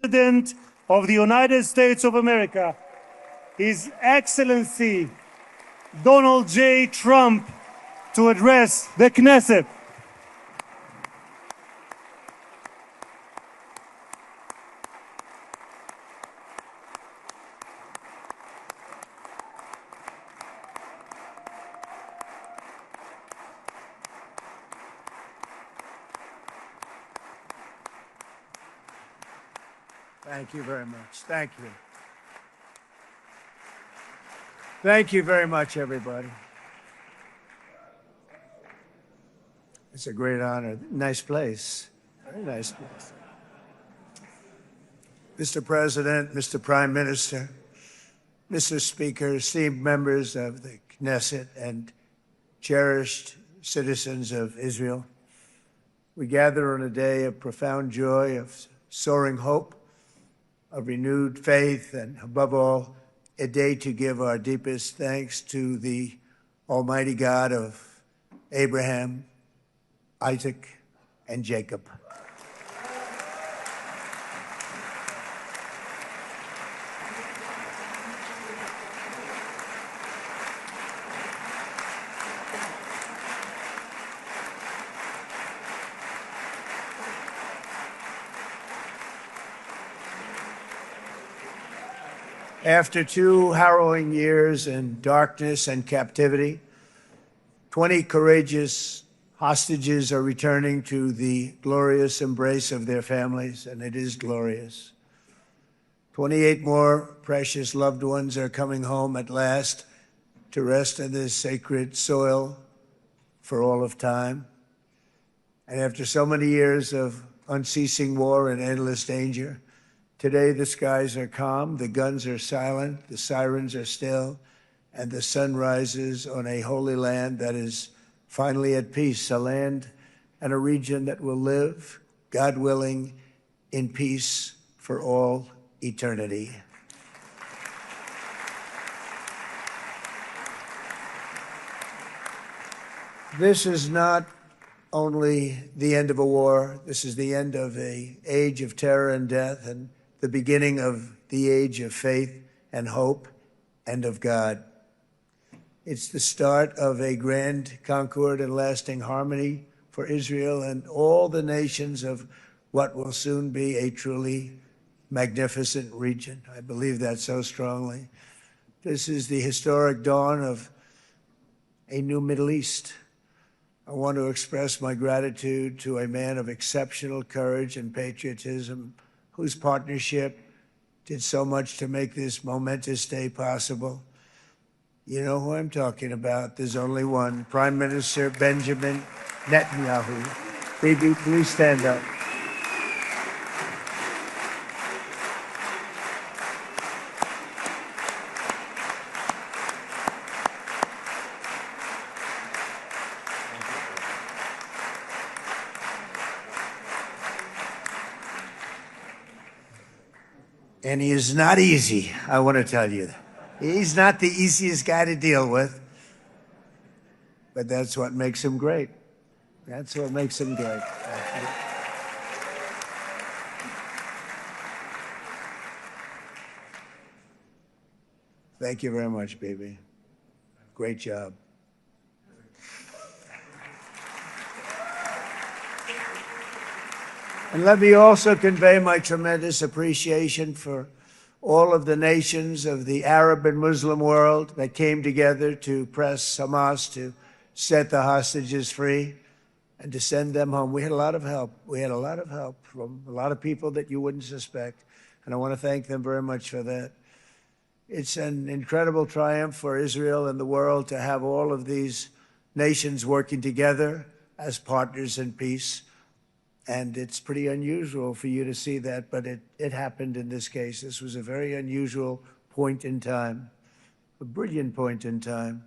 President of the United States of America, His Excellency Donald J. Trump, to address the Knesset. Thank you very much. Thank you. Thank you very much, everybody. It's a great honor. Nice place. Very nice place. Mr. President, Mr. Prime Minister, Mr. Speaker, esteemed members of the Knesset, and cherished citizens of Israel, we gather on a day of profound joy, of soaring hope, of renewed faith, and above all, a day to give our deepest thanks to the Almighty God of Abraham, Isaac, and Jacob. After 2 harrowing years in darkness and captivity, 20 courageous hostages are returning to the glorious embrace of their families, and it is glorious. 28 more precious loved ones are coming home at last to rest in this sacred soil for all of time. And after so many years of unceasing war and endless danger, today the skies are calm, the guns are silent, the sirens are still, and the sun rises on a holy land that is finally at peace, a land and a region that will live, God willing, in peace for all eternity. This is not only the end of a war, this is the end of an age of terror and death, and the beginning of the age of faith and hope and of God. It's the start of a grand concord and lasting harmony for Israel and all the nations of what will soon be a truly magnificent region. I believe that so strongly. This is the historic dawn of a new Middle East. I want to express my gratitude to a man of exceptional courage and patriotism, whose partnership did so much to make this momentous day possible. You know who I'm talking about. There's only one, Prime Minister Benjamin Netanyahu. Bibi, please stand up. And he is not easy, I want to tell you. He's not the easiest guy to deal with, but that's what makes him great. That's what makes him great. Thank you very much, baby. Great job. And let me also convey my tremendous appreciation for all of the nations of the Arab and Muslim world that came together to press Hamas to set the hostages free and to send them home. We had a lot of help. We had a lot of help from a lot of people that you wouldn't suspect, and I want to thank them very much for that. It's an incredible triumph for Israel and the world to have all of these nations working together as partners in peace. And it's pretty unusual for you to see that, but it happened in this case. This was a very unusual point in time, a brilliant point in time.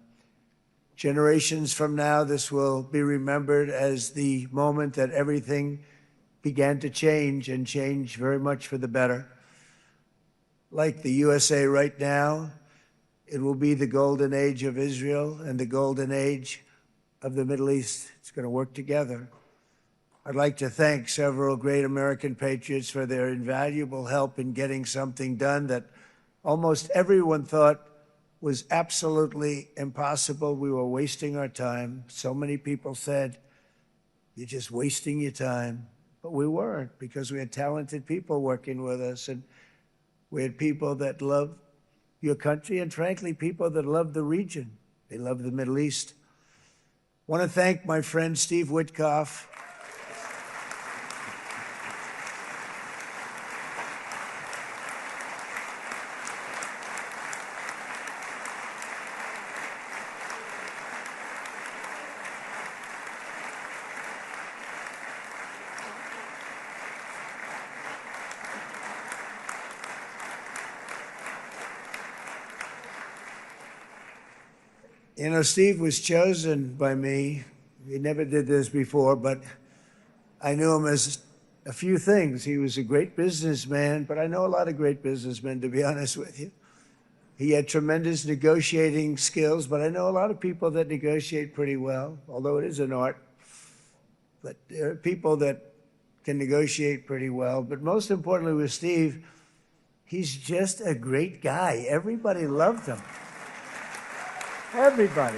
Generations from now, this will be remembered as the moment that everything began to change, and change very much for the better. Like the USA right now, it will be the golden age of Israel and the golden age of the Middle East. It's going to work together. I'd like to thank several great American patriots for their invaluable help in getting something done that almost everyone thought was absolutely impossible. We were wasting our time. So many people said, "You're just wasting your time." But we weren't, because we had talented people working with us, and we had people that loved your country, and frankly, people that loved the region. They loved the Middle East. I want to thank my friend Steve Witkoff. You know, Steve was chosen by me. He never did this before, but I knew him as a few things. He was a great businessman, but I know a lot of great businessmen, to be honest with you. He had tremendous negotiating skills, but I know a lot of people that negotiate pretty well, although it is an art. But there are people that can negotiate pretty well. But most importantly with Steve, he's just a great guy. Everybody loved him. Everybody.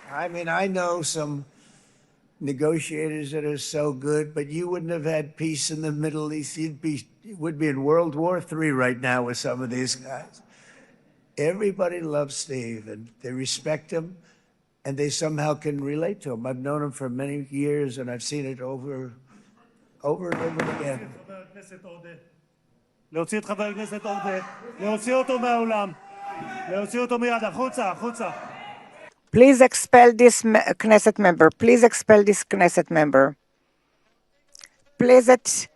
I mean, I know some negotiators that are so good, but you wouldn't have had peace in the Middle East. You would be in World War III right now with some of these guys. Everybody loves Steve, and they respect him, and they somehow can relate to him. I've known him for many years, and I've seen it over and over again. להוציא את חבר הכנסת עודה, להוציא אותו מהאולם, להוציא אותו מיד, החוצה, החוצה. Please expel this Knesset member. Please expel this Knesset member. Please expel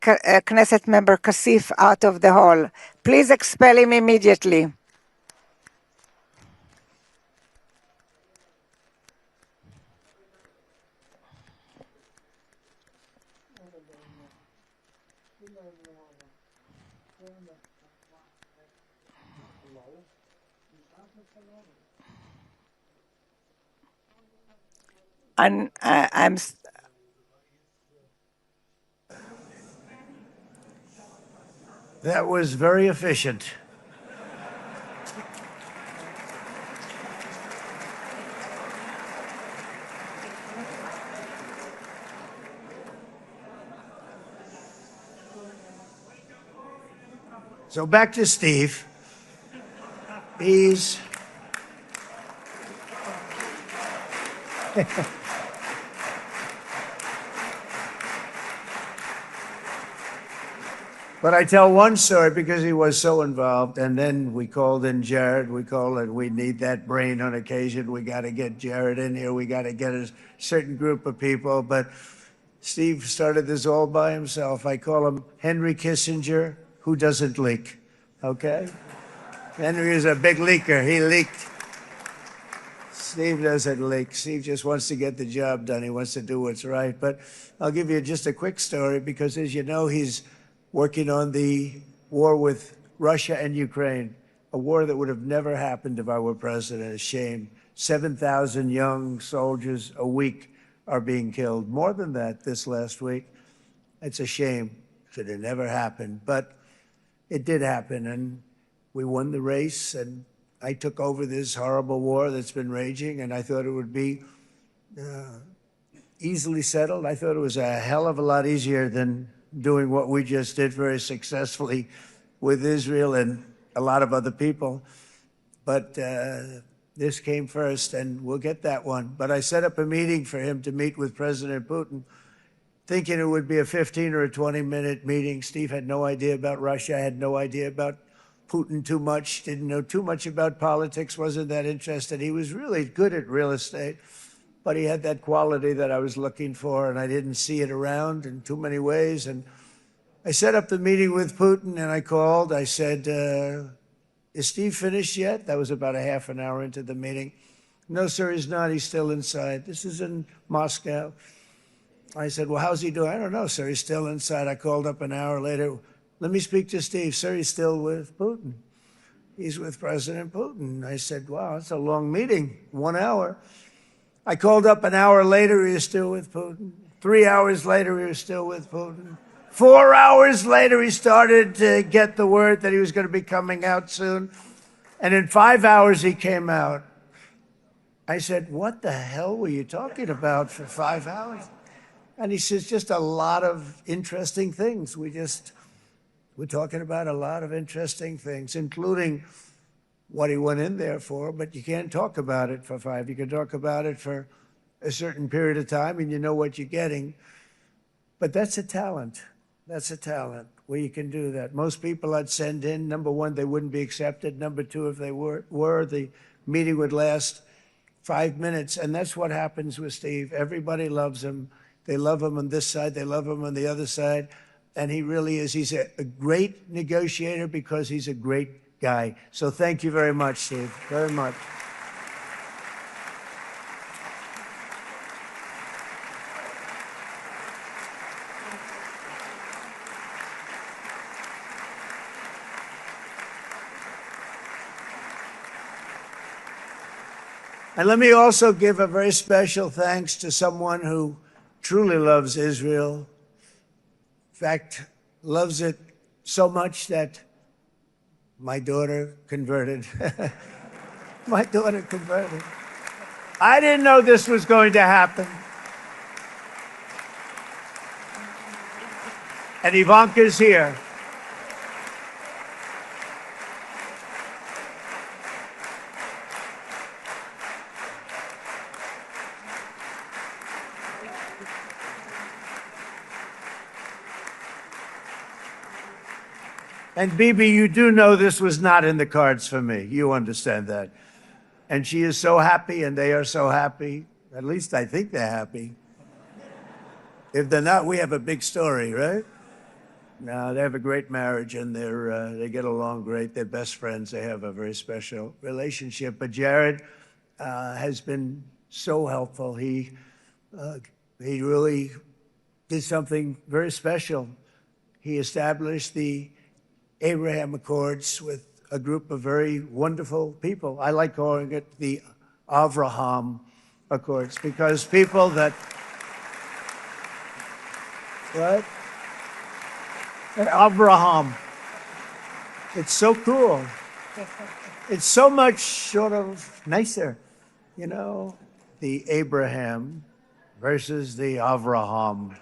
Knesset member Kasif out of the hall. Please expel him immediately. That was very efficient. So back to Steve. He's But I tell one story because he was so involved, and then we called in Jared. We need that brain on occasion. We got to get Jared in here. We got to get a certain group of people. But Steve started this all by himself. I call him Henry Kissinger, who doesn't leak, okay? Henry is a big leaker. He leaked. Steve doesn't leak. Steve just wants to get the job done. He wants to do what's right. But I'll give you just a quick story because, as you know, he's working on the war with Russia and Ukraine, a war that would have never happened if I were president. A shame. 7,000 young soldiers a week are being killed. More than that this last week. It's a shame. Should have never happened. But it did happen, and we won the race, and I took over this horrible war that's been raging, and I thought it would be easily settled. I thought it was a hell of a lot easier than doing what we just did very successfully with Israel and a lot of other people. But this came first, and we'll get that one. But I set up a meeting for him to meet with President Putin, thinking it would be a 15 or a 20-minute meeting. Steve had no idea about Russia, had no idea about Putin too much, didn't know too much about politics, wasn't that interested. He was really good at real estate, but he had that quality that I was looking for, and I didn't see it around in too many ways. And I set up the meeting with Putin, and I called. I said, is Steve finished yet? That was about a half an hour into the meeting. No, sir, he's not. He's still inside. This is in Moscow. I said, well, how's he doing? I don't know, sir. He's still inside. I called up an hour later. Let me speak to Steve. Sir, he's still with Putin. he's with President Putin. I said, wow, that's a long meeting, 1 hour. I called up an hour later, he was still with Putin. 3 hours later, he was still with Putin. 4 hours later, he started to get the word that he was going to be coming out soon. And in 5 hours, he came out. I said, what the hell were you talking about for 5 hours? And he says, just a lot of interesting things. We're talking about a lot of interesting things, including what he went in there for, but you can't talk about it for 5. You can talk about it for a certain period of time and you know what you're getting. But that's a talent. That's a talent where you can do that. Most people I'd send in, number one, they wouldn't be accepted. Number two, if they were, the meeting would last 5 minutes. And that's what happens with Steve. Everybody loves him. They love him on this side. They love him on the other side. And he really is. He's a great negotiator because he's a great guy. So thank you very much, Steve, very much. And let me also give a very special thanks to someone who truly loves Israel. In fact, loves it so much that my daughter converted. My daughter converted. I didn't know this was going to happen. And Ivanka's here. And Bibi, you do know this was not in the cards for me. You understand that. And she is so happy, and they are so happy. At least I think they're happy. If they're not, we have a big story, right? No, they have a great marriage, and they get along great. They're best friends. They have a very special relationship. But Jared has been so helpful. He really did something very special. He established the Abraham Accords with a group of very wonderful people. I like calling it the Avraham Accords because people that, right? Abraham. It's so cool. It's so much sort of nicer, you know, the Abraham versus the Avraham.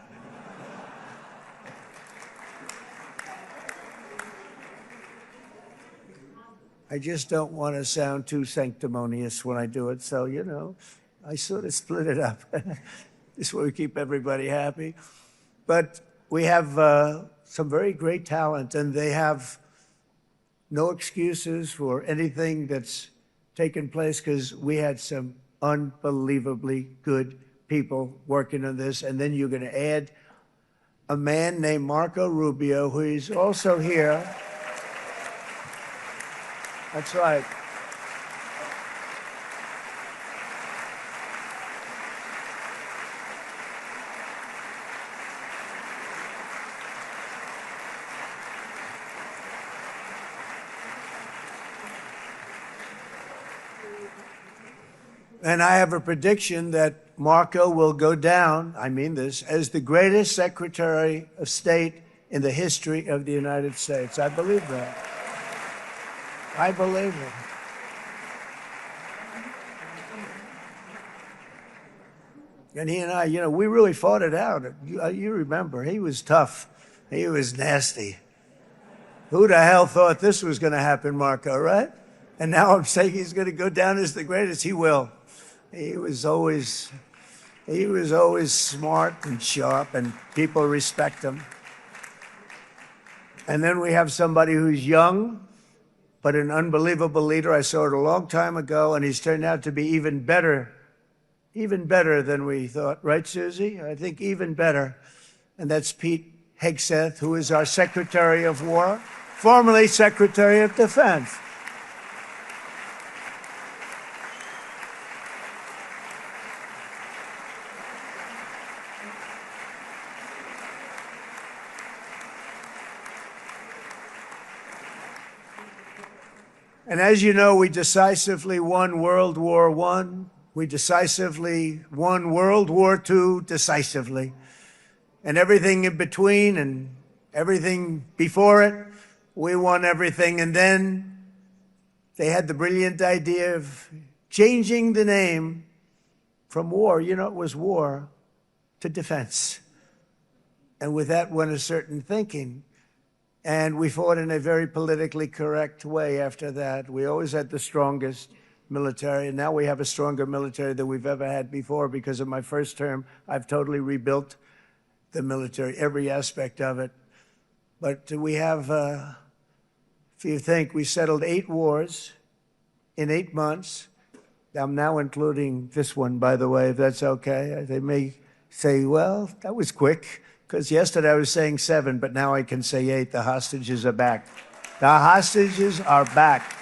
I just don't want to sound too sanctimonious when I do it, so, you know, I sort of split it up. This way we keep everybody happy. But we have some very great talent, and they have no excuses for anything that's taken place because we had some unbelievably good people working on this. And then you're going to add a man named Marco Rubio, who is also here. That's right. And I have a prediction that Marco will go down, I mean this, as the greatest Secretary of State in the history of the United States. I believe that. I believe it. And he and I, you know, we really fought it out. You remember, he was tough. He was nasty. Who the hell thought this was going to happen, Marco, right? And now I'm saying he's going to go down as the greatest. He will. He was always smart and sharp, and people respect him. And then we have somebody who's young, but an unbelievable leader. I saw it a long time ago, and he's turned out to be even better than we thought. Right, Susie? I think even better. And that's Pete Hegseth, who is our Secretary of War, formerly Secretary of Defense. And as you know, we decisively won World War I. We decisively won World War II decisively. And everything in between and everything before it, we won everything. And then they had the brilliant idea of changing the name from war, you know, it was war, to defense. And with that went a certain thinking. And we fought in a very politically correct way after that. We always had the strongest military, and now we have a stronger military than we've ever had before. Because of my first term, I've totally rebuilt the military, every aspect of it. But we have, if you think, we settled 8 wars in 8 months. I'm now including this one, by the way, if that's okay. They may say, well, that was quick, because yesterday I was saying 7, but now I can say 8. The hostages are back. The hostages are back.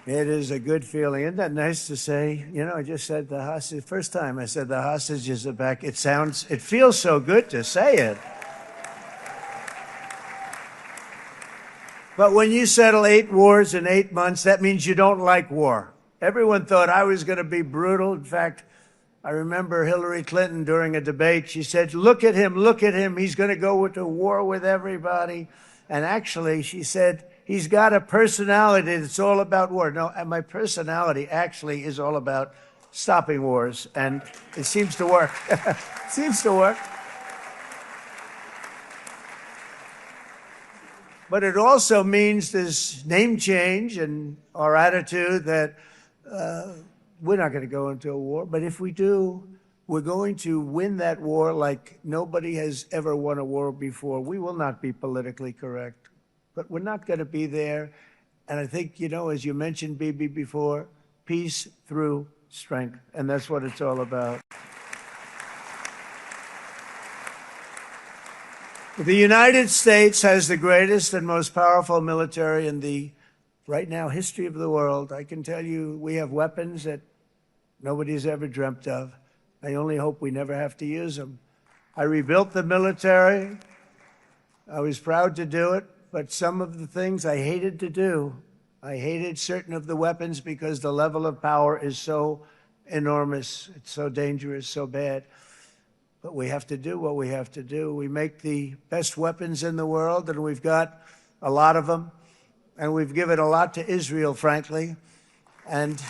It is a good feeling. Isn't that nice to say? You know, I just said the hostage, first time I said the hostages are back. It feels so good to say it. But when you settle 8 wars in 8 months, that means you don't like war. Everyone thought I was going to be brutal. In fact, I remember Hillary Clinton during a debate, she said, look at him, he's going to go to war with everybody. And actually, she said, he's got a personality that's all about war. No, and my personality actually is all about stopping wars, and it seems to work. It seems to work. But it also means this name change and our attitude that we're not going to go into a war, but if we do, we're going to win that war like nobody has ever won a war before. We will not be politically correct, but we're not going to be there. And I think, you know, as you mentioned, Bibi, before, peace through strength. And that's what it's all about. The United States has the greatest and most powerful military in the, right now, history of the world. I can tell you we have weapons that nobody's ever dreamt of. I only hope we never have to use them. I rebuilt the military. I was proud to do it, but some of the things I hated to do. I hated certain of the weapons because the level of power is so enormous. It's so dangerous, so bad. But we have to do what we have to do. We make the best weapons in the world, and we've got a lot of them. And we've given a lot to Israel, frankly. And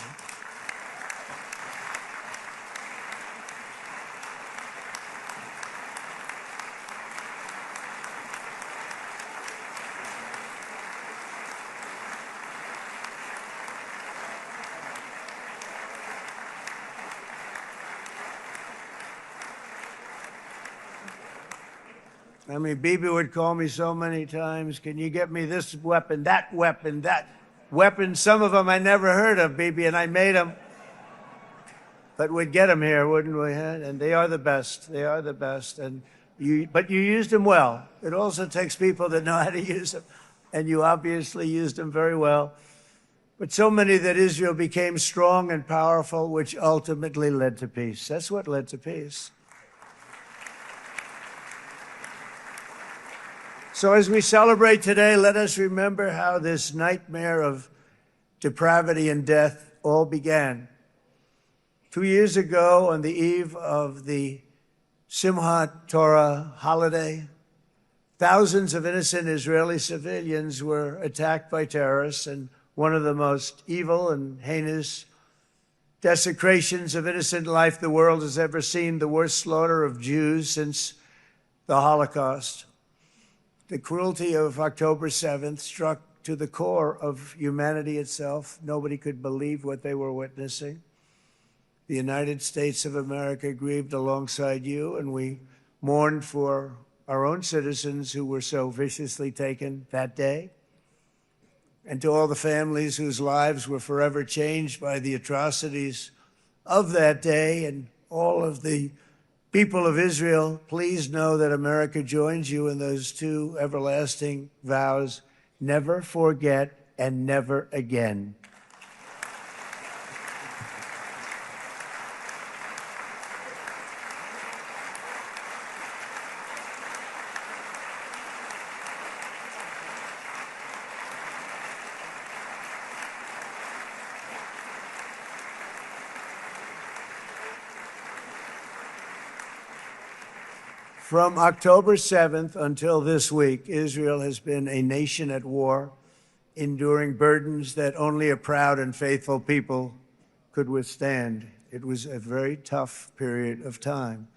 I mean, Bibi would call me so many times, can you get me this weapon, that weapon, that weapon? Some of them I never heard of, Bibi, and I made them. But we'd get them here, wouldn't we? And they are the best. They are the best. But you used them well. It also takes people that know how to use them. And you obviously used them very well. But so many that Israel became strong and powerful, which ultimately led to peace. That's what led to peace. So as we celebrate today, let us remember how this nightmare of depravity and death all began. 2 years ago, on the eve of the Simchat Torah holiday, thousands of innocent Israeli civilians were attacked by terrorists, and one of the most evil and heinous desecrations of innocent life the world has ever seen, the worst slaughter of Jews since the Holocaust. The cruelty of October 7th struck to the core of humanity itself. Nobody could believe what they were witnessing. The United States of America grieved alongside you, and we mourned for our own citizens who were so viciously taken that day. And to all the families whose lives were forever changed by the atrocities of that day, and all of the People of Israel, please know that America joins you in those two everlasting vows: never forget and never again. From October 7th until this week, Israel has been a nation at war, enduring burdens that only a proud and faithful people could withstand. It was a very tough period of time.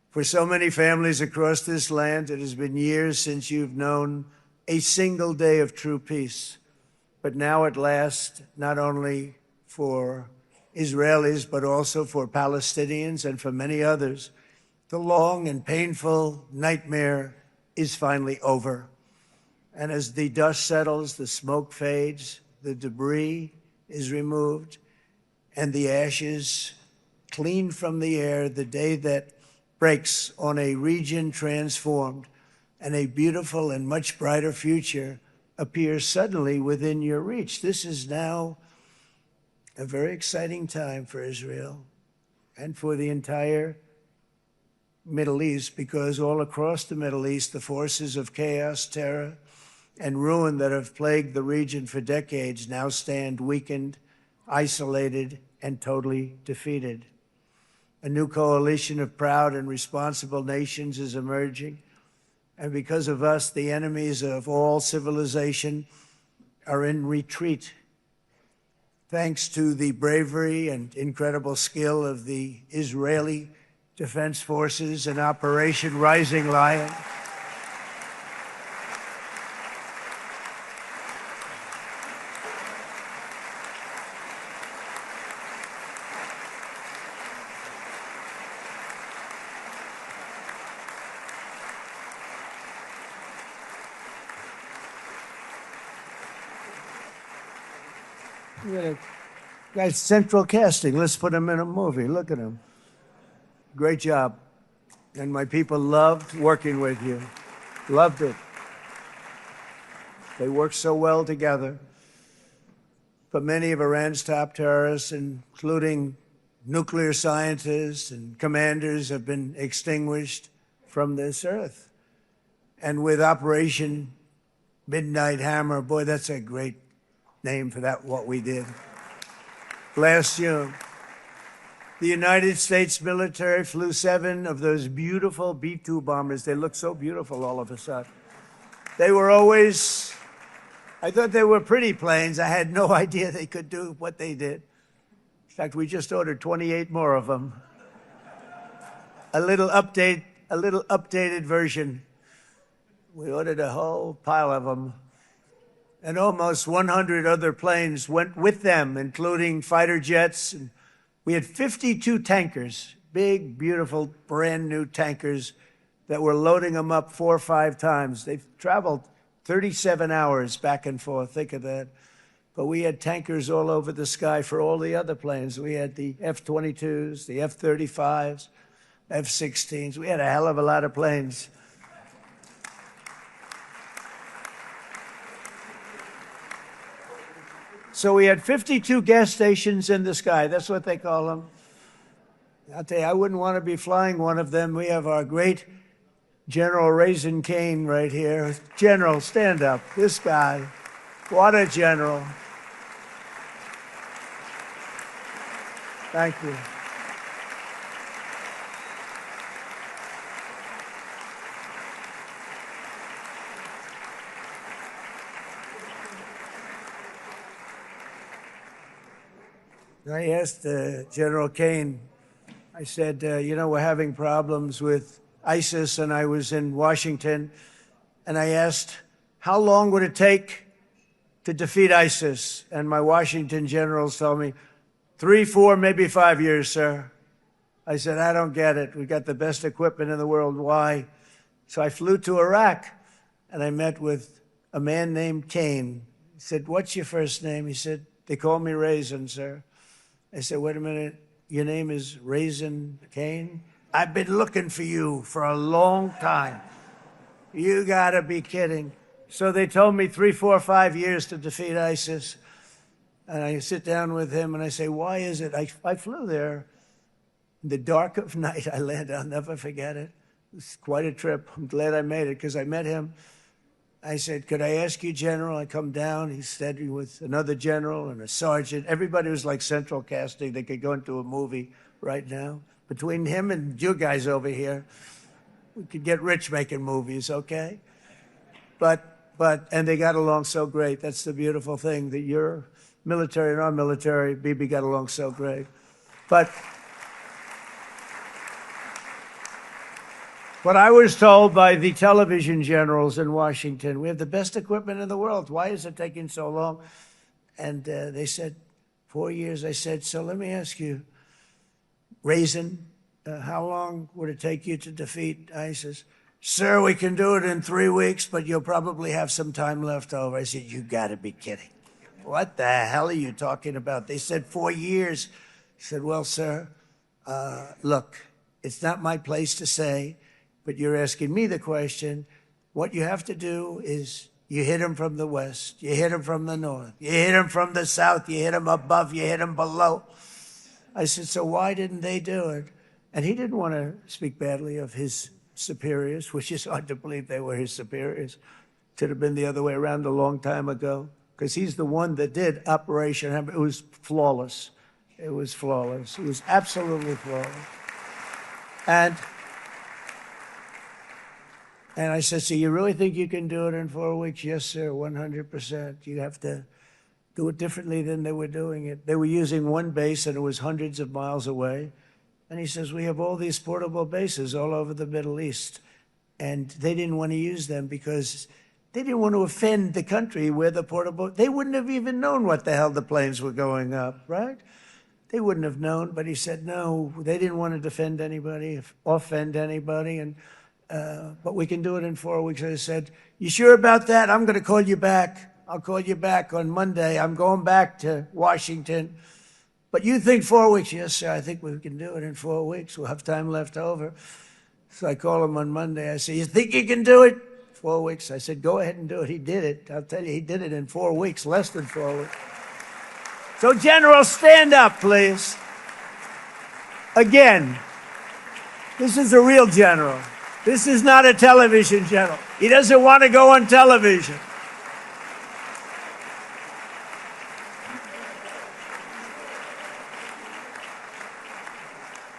For so many families across this land, it has been years since you've known a single day of true peace. But now at last, not only for Israelis, but also for Palestinians and for many others, the long and painful nightmare is finally over. And as the dust settles, the smoke fades, the debris is removed, and the ashes cleaned from the air, the day that breaks on a region transformed and a beautiful and much brighter future appears suddenly within your reach. This is now a very exciting time for Israel and for the entire Middle East, because all across the Middle East, the forces of chaos, terror, and ruin that have plagued the region for decades now stand weakened, isolated, and totally defeated. A new coalition of proud and responsible nations is emerging, and because of us, the enemies of all civilization are in retreat. Thanks to the bravery and incredible skill of the Israeli Defense Forces and Operation Rising Lion, guy's central casting. Let's put him in a movie. Look at him. Great job. And my people loved working with you. Loved it. They worked so well together. But many of Iran's top terrorists, including nuclear scientists and commanders, have been extinguished from this earth. And with Operation Midnight Hammer, boy, that's a great name for that, what we did. Last June, the United States military flew 7 of those beautiful B-2 bombers. They look so beautiful all of a sudden. They were always, I thought they were pretty planes. I had no idea they could do what they did. In fact, we just ordered 28 more of them. A little updated version. We ordered a whole pile of them. And almost 100 other planes went with them, including fighter jets. And we had 52 tankers, big, beautiful, brand new tankers that were loading them up 4 or 5 times. They've traveled 37 hours back and forth. Think of that. But we had tankers all over the sky for all the other planes. We had the F-22s, the F-35s, F-16s. We had a hell of a lot of planes. So we had 52 gas stations in the sky. That's what they call them. I'll tell you, I wouldn't want to be flying one of them. We have our great General Raisin Cain right here. General, stand up. This guy. What a general. Thank you. I asked General Cain, I said, you know, we're having problems with ISIS, and I was in Washington, and I asked, how long would it take to defeat ISIS? And my Washington generals told me, 3, 4, maybe 5 years, sir. I said, I don't get it. We got the best equipment in the world. Why? So I flew to Iraq, and I met with a man named Cain. He said, what's your first name? He said, they call me Raisin, sir. I said, wait a minute, your name is Raisin Cain? I've been looking for you for a long time. You gotta be kidding. So they told me 3, 4, 5 years to defeat ISIS. And I sit down with him and I say, why is it? I flew there in the dark of night. I landed, I'll never forget it. It was quite a trip. I'm glad I made it because I met him. I said, could I ask you, General? I come down. He's standing with another general and a sergeant. Everybody was like central casting. They could go into a movie right now. Between him and you guys over here, we could get rich making movies, okay? And they got along so great. That's the beautiful thing, that your military and our military, Bibi, got along so great. But what I was told by the television generals in Washington, we have the best equipment in the world. Why is it taking so long? And they said, 4 years. I said, so let me ask you, Raisin, how long would it take you to defeat ISIS? Sir, we can do it in 3 weeks, but you'll probably have some time left over. I said, you gotta be kidding. What the hell are you talking about? They said 4 years. I said, well, sir, look, it's not my place to say, but you're asking me the question. What you have to do is you hit him from the west, you hit him from the north, you hit him from the south, you hit him above, you hit him below. I said, so why didn't they do it? And he didn't want to speak badly of his superiors, which is hard to believe they were his superiors. It should have been the other way around a long time ago, because he's the one that did Operation Hammer. It was flawless. It was flawless. It was absolutely flawless. And I said, so you really think you can do it in 4 weeks? Yes, sir, 100%. You have to do it differently than they were doing it. They were using one base, and it was hundreds of miles away. And he says, we have all these portable bases all over the Middle East. And they didn't want to use them because they didn't want to offend the country where the portable, they wouldn't have even known what the hell the planes were going up, right? They wouldn't have known, but he said, no, they didn't want to defend anybody, offend anybody. And but we can do it in 4 weeks. I said, you sure about that? I'm going to call you back. I'll call you back on Monday. I'm going back to Washington. But you think 4 weeks? Yes, sir, I think we can do it in 4 weeks. We'll have time left over. So I call him on Monday. I say, you think you can do it? 4 weeks. I said, go ahead and do it. He did it. I'll tell you, he did it in 4 weeks, less than 4 weeks. So, General, stand up, please. Again, this is a real general. This is not a television general. He doesn't want to go on television.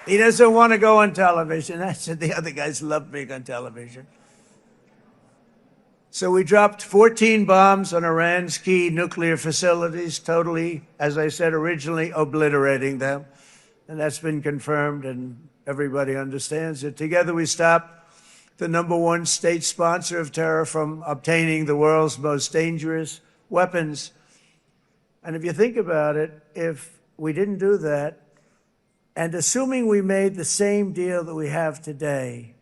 He doesn't want to go on television. I said the other guys love being on television. So we dropped 14 bombs on Iran's key nuclear facilities, totally, as I said originally, obliterating them. And that's been confirmed, and everybody understands it. Together we stopped the #1 state sponsor of terror from obtaining the world's most dangerous weapons. And if you think about it, if we didn't do that, and assuming we made the same deal that we have today,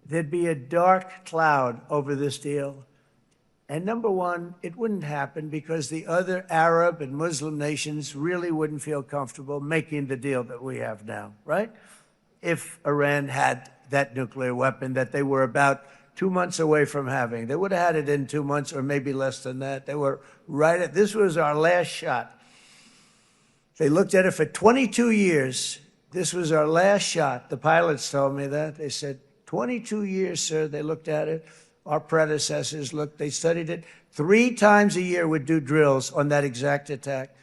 there'd be a dark cloud over this deal. And #1, it wouldn't happen because the other Arab and Muslim nations really wouldn't feel comfortable making the deal that we have now, right? If Iran had that nuclear weapon that they were about 2 months away from having. They would have had it in 2 months or maybe less than that. They were right at, this was our last shot. They looked at it for 22 years. This was our last shot. The pilots told me that. They said, 22 years, sir. They looked at it. Our predecessors looked, they studied it. 3 times a year would do drills on that exact attack.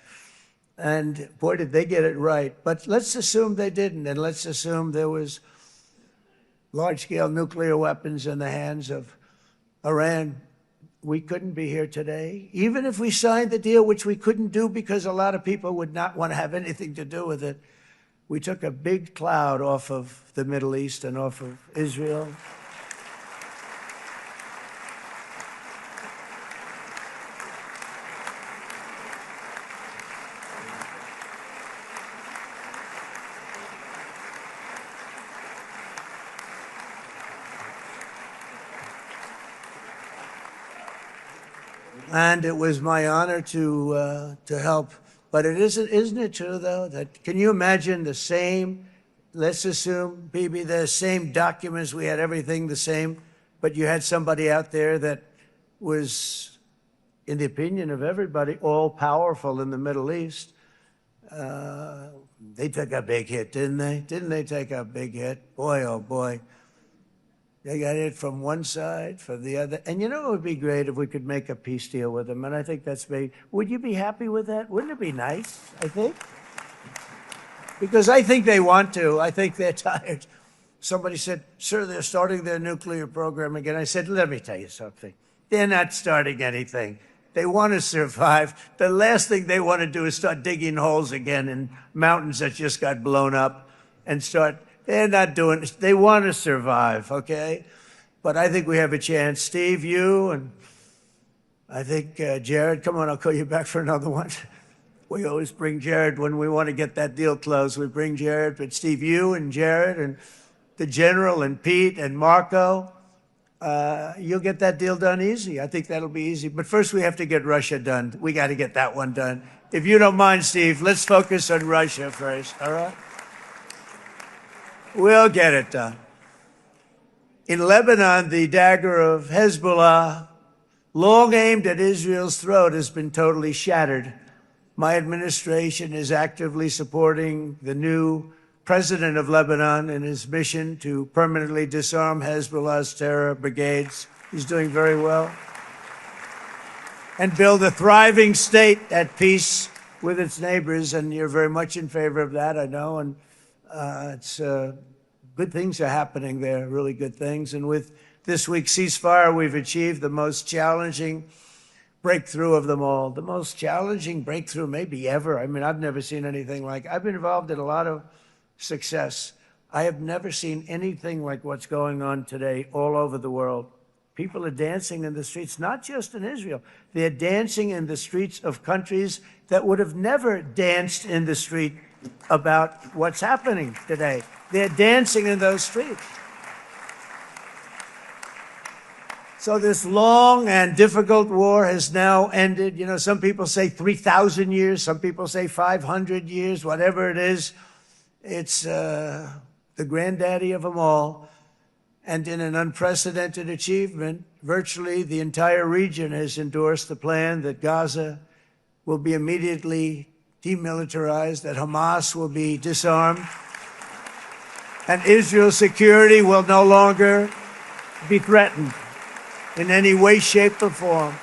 And boy, did they get it right. But let's assume they didn't, and let's assume there was large-scale nuclear weapons in the hands of Iran. We couldn't be here today. Even if we signed the deal, which we couldn't do because a lot of people would not want to have anything to do with it, we took a big cloud off of the Middle East and off of Israel. And it was my honor to help. But it isn't it true, though, that can you imagine the same let's assume, Bibi, the same documents, we had everything the same, but you had somebody out there that was, in the opinion of everybody, all-powerful in the Middle East. They took a big hit, didn't they? Didn't they take a big hit? Boy, oh boy. They got hit from one side, from the other. And you know, it would be great if we could make a peace deal with them. And I think that's maybe, would you be happy with that? Wouldn't it be nice, I think? Because I think they want to. I think they're tired. Somebody said, sir, they're starting their nuclear program again. I said, let me tell you something. They're not starting anything. They want to survive. The last thing they want to do is start digging holes again in mountains that just got blown up and start. They're not doing it. They want to survive, okay? But I think we have a chance. Steve, you, and I think Jared, come on, I'll call you back for another one. We always bring Jared when we want to get that deal closed. We bring Jared, but Steve, you and Jared and the General and Pete and Marco, you'll get that deal done easy. I think that'll be easy. But first we have to get Russia done. We got to get that one done. If you don't mind, Steve, let's focus on Russia first, all right? We'll get it done. In Lebanon, the dagger of Hezbollah, long aimed at Israel's throat, has been totally shattered. My administration is actively supporting the new president of Lebanon in his mission to permanently disarm Hezbollah's terror brigades. He's doing very well. And build a thriving state at peace with its neighbors. And you're very much in favor of that, I know. And it's good things are happening there, really good things. And with this week's ceasefire, we've achieved the most challenging breakthrough of them all. The most challenging breakthrough maybe ever. I mean, I've never seen anything like. I've been involved in a lot of success. I have never seen anything like what's going on today all over the world. People are dancing in the streets, not just in Israel. They're dancing in the streets of countries that would have never danced in the street about what's happening today. They're dancing in those streets. So this long and difficult war has now ended. You know, some people say 3,000 years, some people say 500 years, whatever it is. It's the granddaddy of them all. And in an unprecedented achievement, virtually the entire region has endorsed the plan that Gaza will be immediately demilitarized, that Hamas will be disarmed, and Israel's security will no longer be threatened in any way, shape, or form.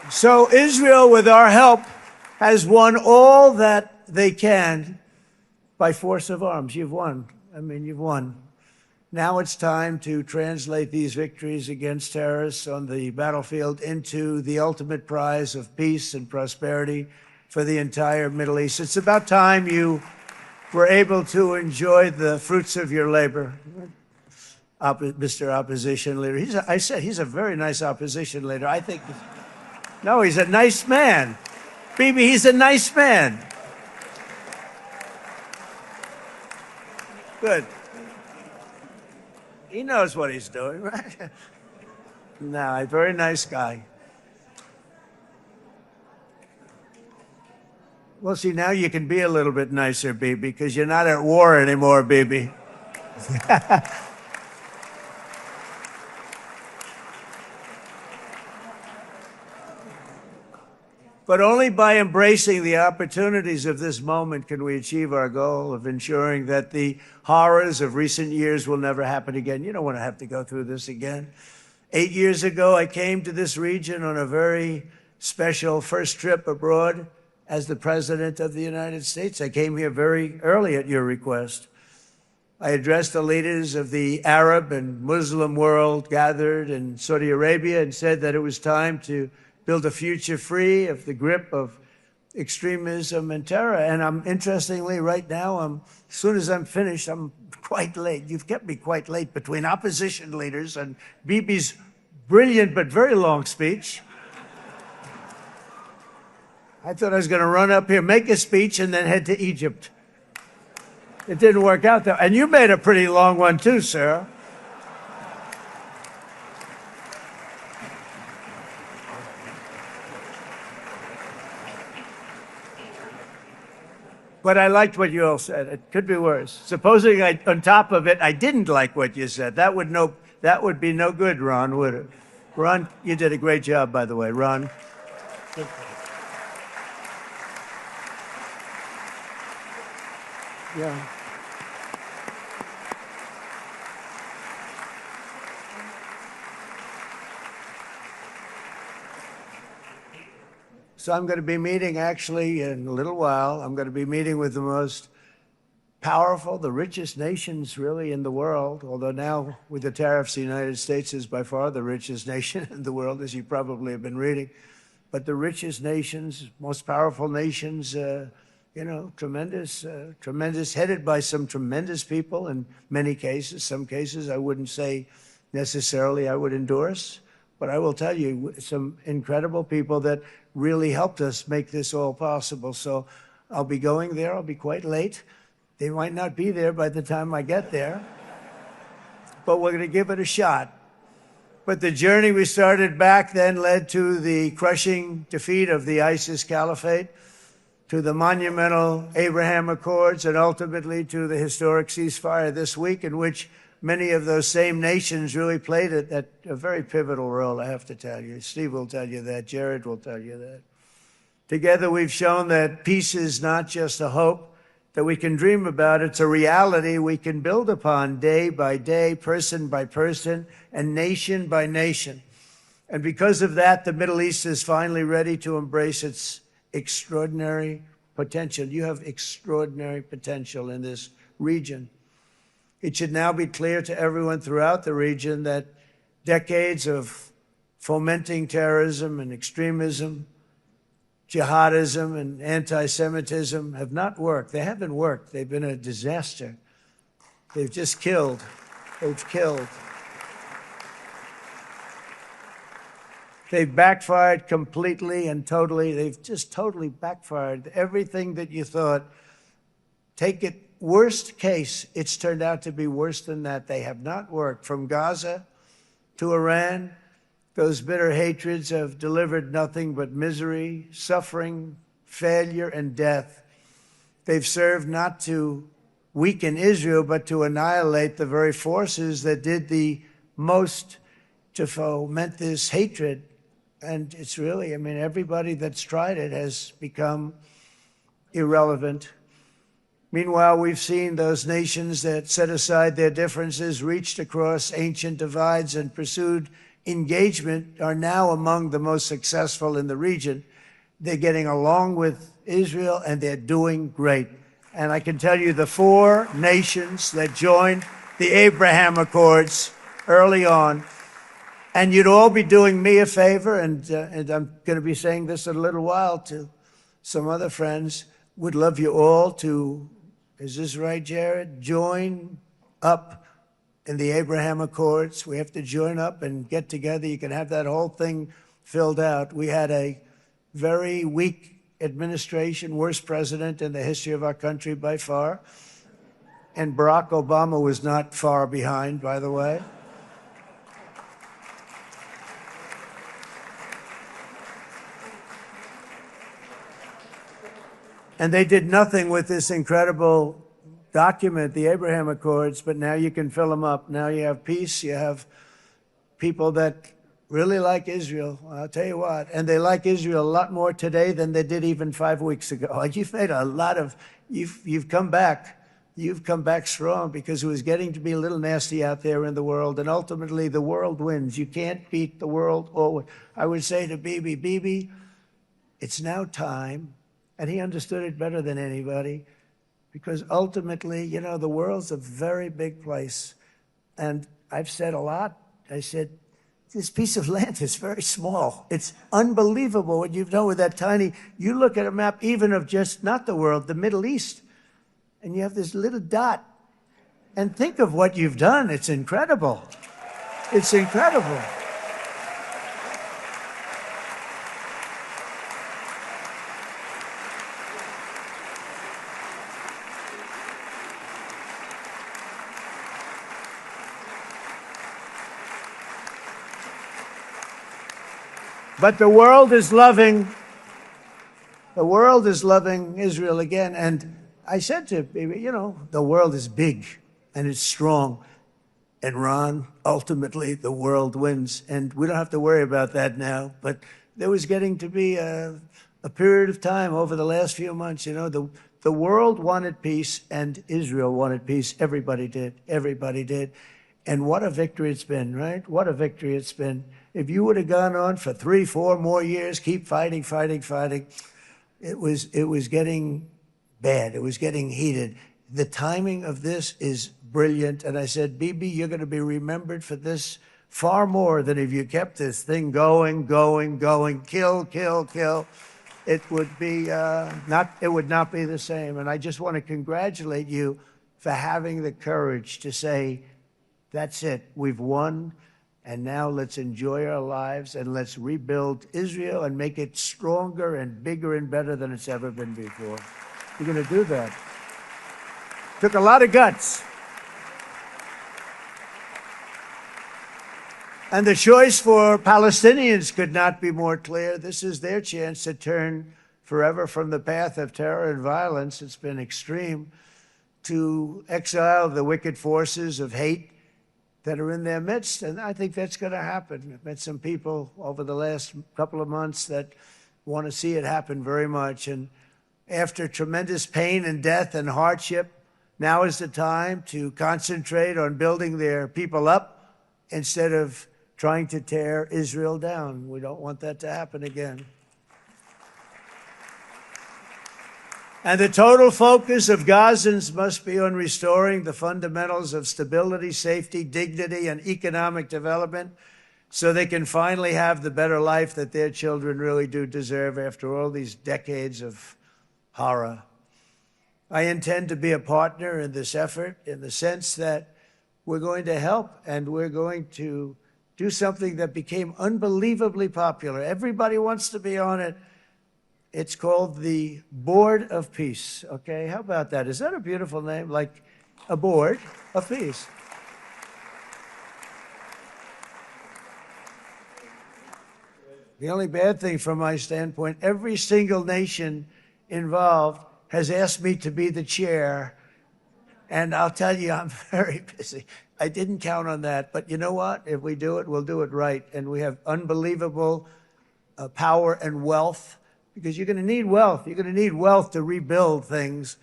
So Israel, with our help, has won all that they can by force of arms. You've won. I mean, you've won. Now it's time to translate these victories against terrorists on the battlefield into the ultimate prize of peace and prosperity for the entire Middle East. It's about time you were able to enjoy the fruits of your labor. Mr. Opposition Leader. I said he's a very nice opposition leader. I think, no, he's a nice man. Bibi, he's a nice man. Good. He knows what he's doing, right? No, a very nice guy. Well, see, now you can be a little bit nicer, Bibi, because you're not at war anymore, Bibi. But only by embracing the opportunities of this moment can we achieve our goal of ensuring that the horrors of recent years will never happen again. You don't want to have to go through this again. 8 years ago, I came to this region on a very special first trip abroad as the President of the United States. I came here very early at your request. I addressed the leaders of the Arab and Muslim world gathered in Saudi Arabia and said that it was time to build a future free of the grip of extremism and terror. And interestingly, right now, as soon as I'm finished, I'm quite late. You've kept me quite late between opposition leaders and Bibi's brilliant but very long speech. I thought I was going to run up here, make a speech, and then head to Egypt. It didn't work out, though. And you made a pretty long one, too, sir. But I liked what you all said. It could be worse. Supposing on top of it, I didn't like what you said. That would be no good, Ron, would it? Ron, you did a great job, by the way, Ron. Yeah. So I'm going to be meeting, actually, in a little while, I'm going to be meeting with the most powerful, the richest nations, really, in the world, although now, with the tariffs, the United States is by far the richest nation in the world, as you probably have been reading. But the richest nations, most powerful nations, tremendous, headed by some tremendous people in many cases. Some cases I wouldn't say necessarily I would endorse, but I will tell you some incredible people that really helped us make this all possible. So I'll be going there. I'll be quite late. They might not be there by the time I get there, but we're going to give it a shot. But the journey we started back then led to the crushing defeat of the ISIS caliphate, to the monumental Abraham Accords, and ultimately to the historic ceasefire this week, in which many of those same nations really played a very pivotal role, I have to tell you. Steve will tell you that. Jared will tell you that. Together, we've shown that peace is not just a hope that we can dream about. It's a reality we can build upon day by day, person by person, and nation by nation. And because of that, the Middle East is finally ready to embrace its extraordinary potential. You have extraordinary potential in this region. It should now be clear to everyone throughout the region that decades of fomenting terrorism and extremism, jihadism and anti-Semitism have not worked. They haven't worked. They've been a disaster. They've just killed. They've killed. They've backfired completely and totally. They've just totally backfired. Everything that you thought, take it worst case, it's turned out to be worse than that. They have not worked. From Gaza to Iran, those bitter hatreds have delivered nothing but misery, suffering, failure, and death. They've served not to weaken Israel, but to annihilate the very forces that did the most to foment this hatred. And it's really, everybody that's tried it has become irrelevant. Meanwhile, we've seen those nations that set aside their differences, reached across ancient divides, and pursued engagement are now among the most successful in the region. They're getting along with Israel, and they're doing great. And I can tell you the 4 nations that joined the Abraham Accords early on, and you'd all be doing me a favor, and I'm going to be saying this in a little while to some other friends, would love you all to, is this right, Jared? Join up in the Abraham Accords. We have to join up and get together. You can have that whole thing filled out. We had a very weak administration, worst president in the history of our country by far. And Barack Obama was not far behind, by the way. And they did nothing with this incredible document, the Abraham Accords, but now you can fill them up. Now you have peace. You have people that really like Israel. I'll tell you what, and they like Israel a lot more today than they did even 5 weeks ago. You've made a lot of, you've come back. You've come back strong, because it was getting to be a little nasty out there in the world, and ultimately the world wins. You can't beat the world. Or I would say to Bibi, it's now time. And he understood it better than anybody, because ultimately, the world's a very big place. And I've said a lot. I said, this piece of land is very small. It's unbelievable what you've done with that tiny, you look at a map even of just not the world, the Middle East, and you have this little dot. And think of what you've done. It's incredible. It's incredible. But the world is loving Israel again. And I said to Bibi, you know, the world is big and it's strong. And Ron, ultimately, the world wins. And we don't have to worry about that now. But there was getting to be a period of time over the last few months, you know, the world wanted peace and Israel wanted peace. Everybody did. Everybody did. And what a victory it's been, right? What a victory it's been. If you would have gone on for 3, 4 more years, keep fighting, it was getting bad. It was getting heated. The timing of this is brilliant. And I said, Bibi, you're going to be remembered for this far more than if you kept this thing going, kill. It would be it would not be the same. And I just want to congratulate you for having the courage to say, that's it, we've won, and now let's enjoy our lives and let's rebuild Israel and make it stronger and bigger and better than it's ever been before. You're going to do that. Took a lot of guts. And the choice for Palestinians could not be more clear. This is their chance to turn forever from the path of terror and violence. It's been extreme, to exile the wicked forces of hate that are in their midst. And I think that's going to happen. I've met some people over the last couple of months that want to see it happen very much. And after tremendous pain and death and hardship, now is the time to concentrate on building their people up instead of trying to tear Israel down. We don't want that to happen again. And the total focus of Gazans must be on restoring the fundamentals of stability, safety, dignity, and economic development so they can finally have the better life that their children really do deserve after all these decades of horror. I intend to be a partner in this effort in the sense that we're going to help and we're going to do something that became unbelievably popular. Everybody wants to be on it. It's called the Board of Peace, okay? How about that? Is that a beautiful name? Like a board of peace. The only bad thing from my standpoint, every single nation involved has asked me to be the chair, and I'll tell you, I'm very busy. I didn't count on that, but you know what? If we do it, we'll do it right, and we have unbelievable power and wealth, because you're going to need wealth. You're going to need wealth to rebuild things,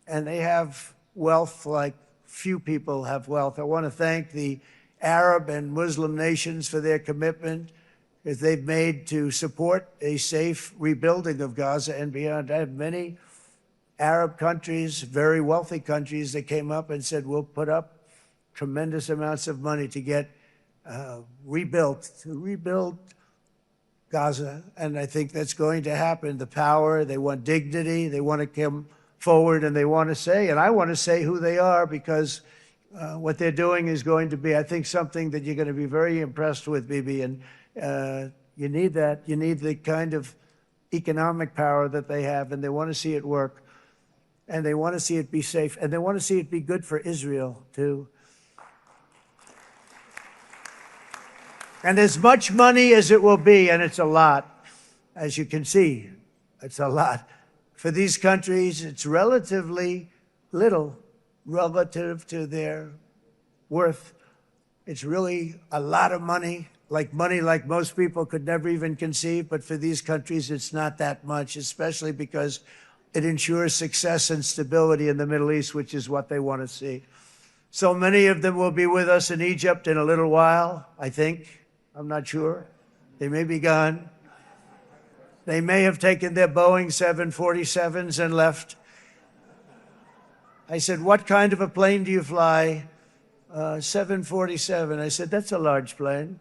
and they have wealth like few people have wealth. I want to thank the Arab and Muslim nations for their commitment that they've made to support a safe rebuilding of Gaza and beyond. I have many Arab countries, very wealthy countries, that came up and said, we'll put up tremendous amounts of money to get to rebuild Gaza. And I think that's going to happen. The power, they want dignity, they want to come forward, and they want to say, and I want to say who they are, because what they're doing is going to be, I think, something that you're going to be very impressed with, Bibi. And you need that. You need the kind of economic power that they have, and they want to see it work. And they want to see it be safe. And they want to see it be good for Israel, too. And as much money as it will be, and it's a lot, as you can see, it's a lot. For these countries, it's relatively little relative to their worth. It's really a lot of money like most people could never even conceive. But for these countries, it's not that much, especially because it ensures success and stability in the Middle East, which is what they want to see. So many of them will be with us in Egypt in a little while, I think. I'm not sure. They may be gone. They may have taken their Boeing 747s and left. I said, what kind of a plane do you fly? 747. I said, that's a large plane.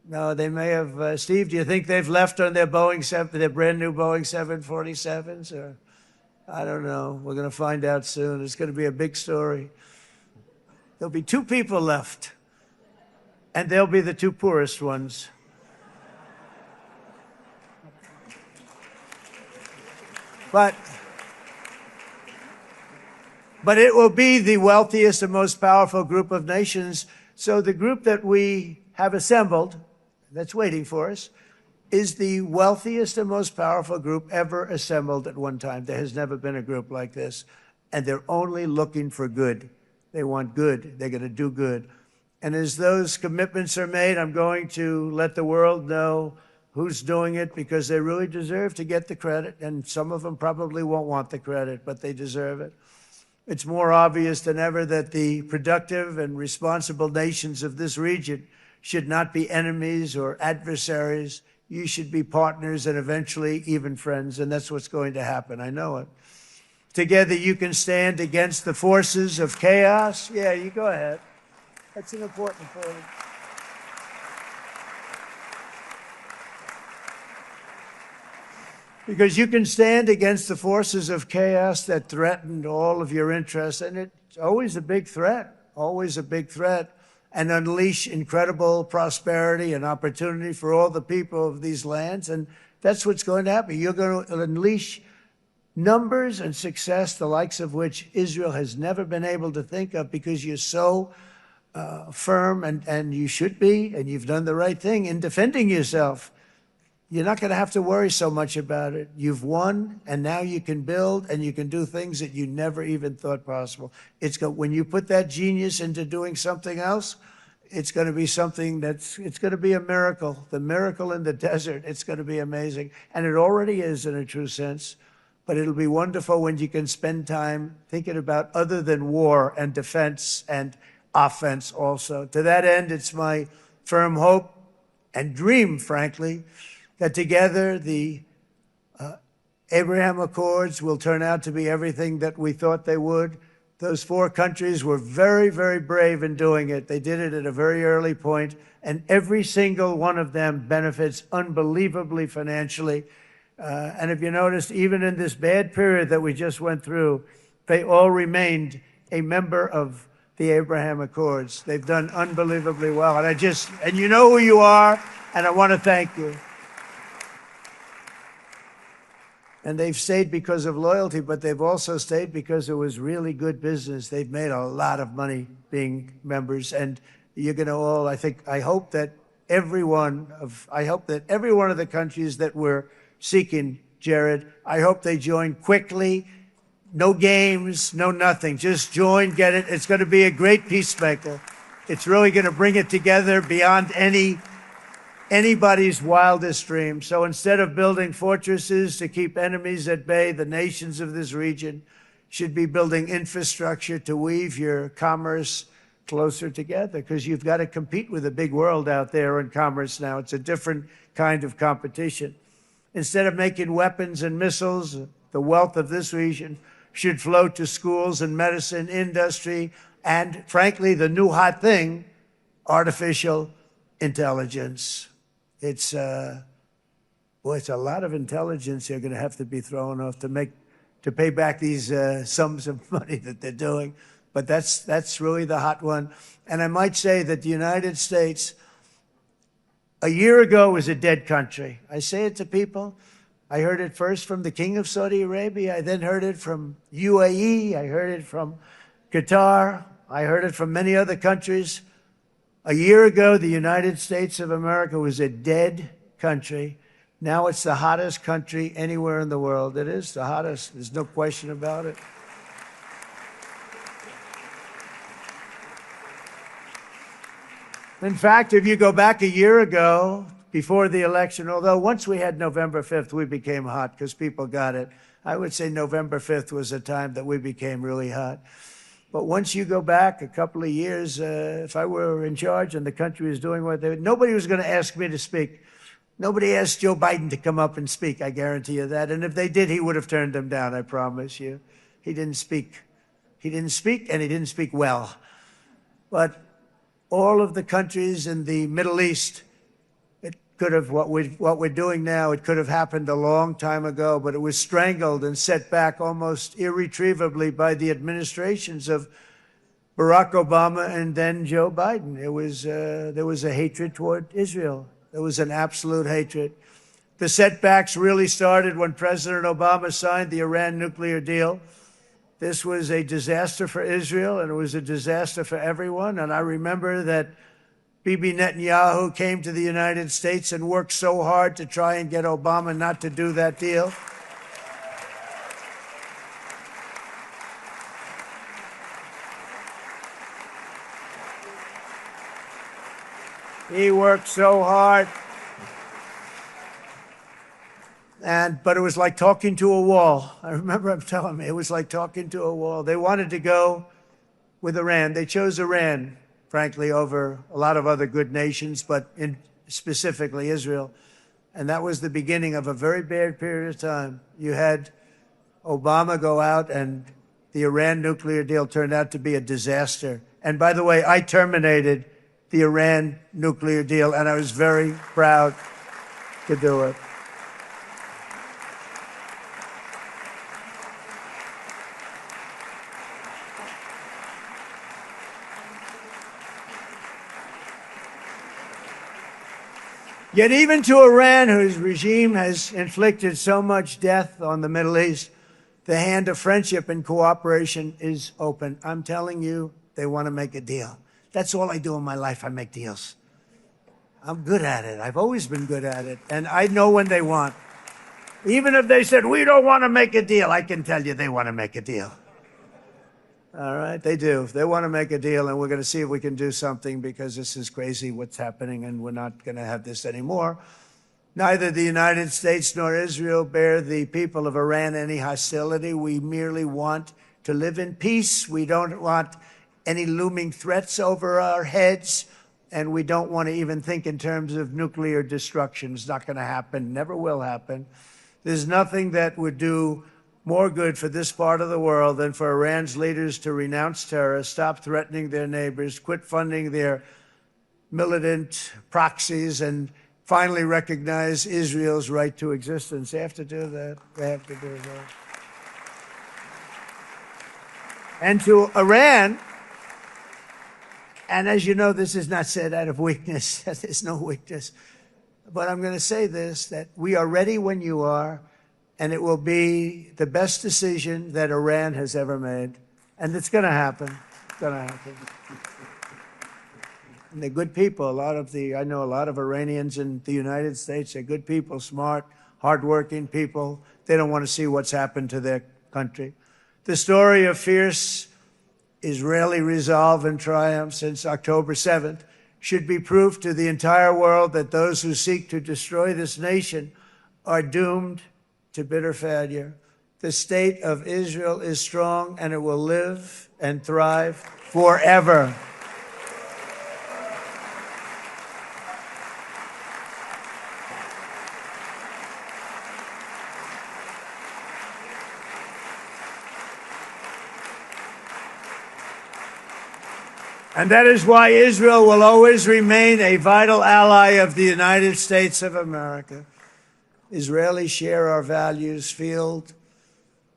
No, they may have. Steve, do you think they've left on their their brand new Boeing 747s? Or I don't know. We're going to find out soon. It's going to be a big story. There'll be 2 people left, and they'll be the 2 poorest ones. But it will be the wealthiest and most powerful group of nations. So the group that we have assembled, that's waiting for us, is the wealthiest and most powerful group ever assembled at one time. There has never been a group like this. And they're only looking for good. They want good. They're going to do good. And as those commitments are made, I'm going to let the world know who's doing it, because they really deserve to get the credit. And some of them probably won't want the credit, but they deserve it. It's more obvious than ever that the productive and responsible nations of this region should not be enemies or adversaries. You should be partners and eventually even friends, and that's what's going to happen. I know it. Together you can stand against the forces of chaos. Yeah, you go ahead. That's an important point. Because you can stand against the forces of chaos that threatened all of your interests, and it's always a big threat, and unleash incredible prosperity and opportunity for all the people of these lands, and that's what's going to happen. You're going to unleash numbers and success, the likes of which Israel has never been able to think of, because you're so firm, and you should be, and you've done the right thing in defending yourself. You're not going to have to worry so much about it. You've won, and now you can build, and you can do things that you never even thought possible. When you put that genius into doing something else, it's going to be something it's going to be a miracle. The miracle in the desert, it's going to be amazing. And it already is in a true sense. But it'll be wonderful when you can spend time thinking about other than war and defense and offense also. To that end, it's my firm hope and dream, frankly, that together the Abraham Accords will turn out to be everything that we thought they would. Those 4 countries were very, very brave in doing it. They did it at a very early point, and every single one of them benefits unbelievably financially. And if you noticed, even in this bad period that we just went through, they all remained a member of the Abraham Accords. They've done unbelievably well. And you know who you are, and I want to thank you. And they've stayed because of loyalty, but they've also stayed because it was really good business. They've made a lot of money being members, and you're going to all, I hope that every one of the countries that we're seeking, Jared, I hope they join quickly. No games, no nothing. Just join, get it. It's going to be a great peacemaker. It's really going to bring it together beyond anybody's wildest dream. So instead of building fortresses to keep enemies at bay, the nations of this region should be building infrastructure to weave your commerce closer together, because you've got to compete with the big world out there in commerce now. It's a different kind of competition. Instead of making weapons and missiles, the wealth of this region should flow to schools and medicine, industry, and frankly, the new hot thing, artificial intelligence. It's a lot of intelligence they're going to have to be thrown off to pay back these sums of money that they're doing. But that's really the hot one. And I might say that the United States, a year ago, was a dead country. I say it to people. I heard it first from the King of Saudi Arabia. I then heard it from UAE. I heard it from Qatar. I heard it from many other countries. A year ago, the United States of America was a dead country. Now it's the hottest country anywhere in the world. It is the hottest. There's no question about it. In fact, if you go back a year ago, before the election, although once we had November 5th, we became hot because people got it. I would say November 5th was a time that we became really hot. But once you go back a couple of years, if I were in charge and the country was doing what they were, nobody was going to ask me to speak. Nobody asked Joe Biden to come up and speak, I guarantee you that. And if they did, he would have turned them down, I promise you. He didn't speak. He didn't speak, and he didn't speak well. But all of the countries in the Middle East, it could have, what we're doing now, it could have happened a long time ago, but it was strangled and set back almost irretrievably by the administrations of Barack Obama and then Joe Biden. There was a hatred toward Israel. There was an absolute hatred. The setbacks really started when President Obama signed the Iran nuclear deal. This was a disaster for Israel, and it was a disaster for everyone. And I remember that Bibi Netanyahu came to the United States and worked so hard to try and get Obama not to do that deal. He worked so hard. But it was like talking to a wall. I remember him telling me it was like talking to a wall. They wanted to go with Iran. They chose Iran, frankly, over a lot of other good nations, but specifically Israel. And that was the beginning of a very bad period of time. You had Obama go out, and the Iran nuclear deal turned out to be a disaster. And by the way, I terminated the Iran nuclear deal, and I was very proud to do it. Yet even to Iran, whose regime has inflicted so much death on the Middle East, the hand of friendship and cooperation is open. I'm telling you, they want to make a deal. That's all I do in my life. I make deals. I'm good at it. I've always been good at it. And I know when they want. Even if they said, we don't want to make a deal, I can tell you they want to make a deal. All right, they do. They want to make a deal, and we're going to see if we can do something, because this is crazy what's happening, and we're not going to have this anymore. Neither the United States nor Israel bear the people of Iran any hostility. We merely want to live in peace. We don't want any looming threats over our heads, and we don't want to even think in terms of nuclear destruction. It's not going to happen, never will happen. There's nothing that would do more good for this part of the world than for Iran's leaders to renounce terror, stop threatening their neighbors, quit funding their militant proxies, and finally recognize Israel's right to existence. They have to do that. They have to do that. And to Iran, and as you know, this is not said out of weakness. There's no weakness. But I'm going to say this, that we are ready when you are, and it will be the best decision that Iran has ever made. And it's going to happen. It's going to happen. And they're good people. I know a lot of Iranians in the United States. They're good people, smart, hardworking people. They don't want to see what's happened to their country. The story of fierce Israeli resolve and triumph since October 7th should be proof to the entire world that those who seek to destroy this nation are doomed to bitter failure. The state of Israel is strong, and it will live and thrive forever. And that is why Israel will always remain a vital ally of the United States of America. Israelis share our values, field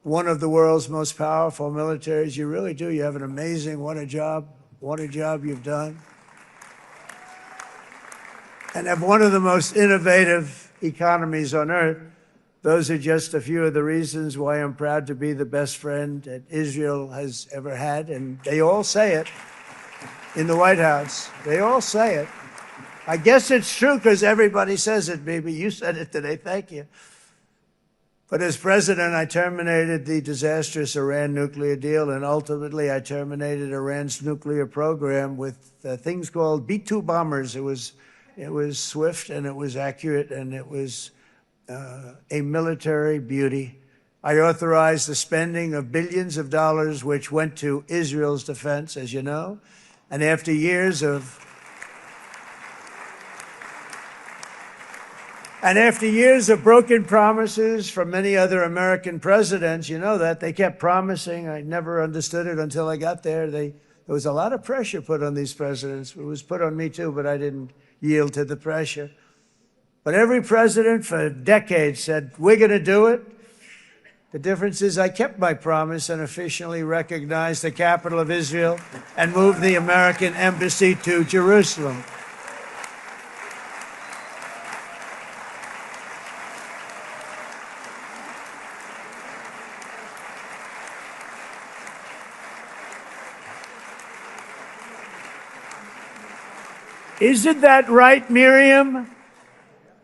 one of the world's most powerful militaries. You really do. You have an amazing, what a job you've done. And have one of the most innovative economies on earth. Those are just a few of the reasons why I'm proud to be the best friend that Israel has ever had. And they all say it in the White House. They all say it. I guess it's true because everybody says it, baby. You said it today. Thank you. But as president, I terminated the disastrous Iran nuclear deal, and ultimately I terminated Iran's nuclear program with things called B-2 bombers. It was swift, and it was accurate, and it was a military beauty. I authorized the spending of billions of dollars, which went to Israel's defense, as you know. And after years of broken promises from many other American presidents, you know that, they kept promising. I never understood it until I got there. There was a lot of pressure put on these presidents. It was put on me too, but I didn't yield to the pressure. But every president for decades said, we're going to do it. The difference is I kept my promise and officially recognized the capital of Israel and moved the American embassy to Jerusalem. Isn't that right, Miriam?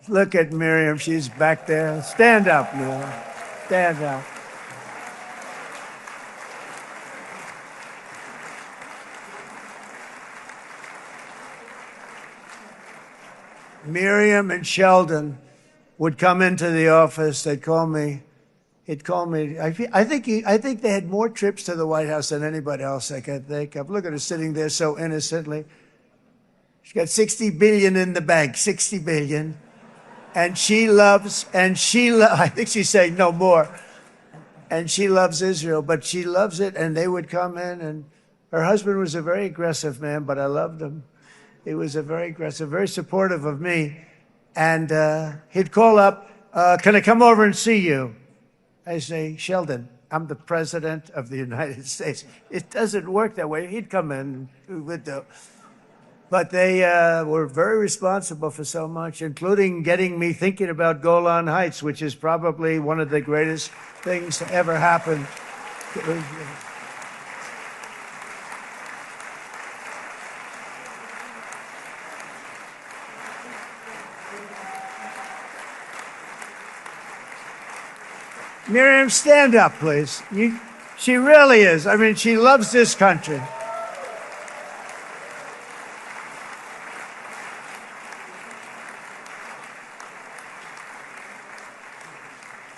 Look at Miriam. She's back there. Stand up, Miriam. Stand up. Miriam and Sheldon would come into the office. They'd call me. He'd call me. I think they had more trips to the White House than anybody else I can think of. Look at her sitting there so innocently. She's got 60 billion in the bank, 60 billion. And I think she's saying no more. And she loves Israel, but she loves it. And they would come in, and her husband was a very aggressive man, but I loved him. He was a very aggressive, very supportive of me. And he'd call up, can I come over and see you? I say, Sheldon, I'm the president of the United States. It doesn't work that way. He'd come in with the... But they were very responsible for so much, including getting me thinking about Golan Heights, which is probably one of the greatest things to ever happen. Miriam, stand up, please. She really is. I mean, she loves this country.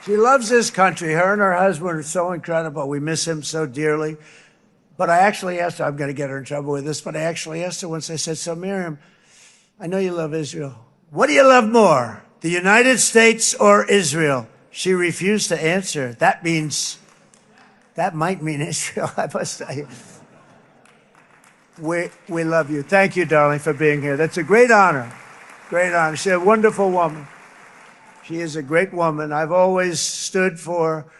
She loves this country. Her and her husband are so incredible. We miss him so dearly. But I actually asked her, I'm going to get her in trouble with this, but I actually asked her once, I said, so Miriam, I know you love Israel. What do you love more, the United States or Israel? She refused to answer. That might mean Israel. I must say. We love you. Thank you, darling, for being here. That's a great honor. Great honor. She's a wonderful woman. She is a great woman. I've always stood for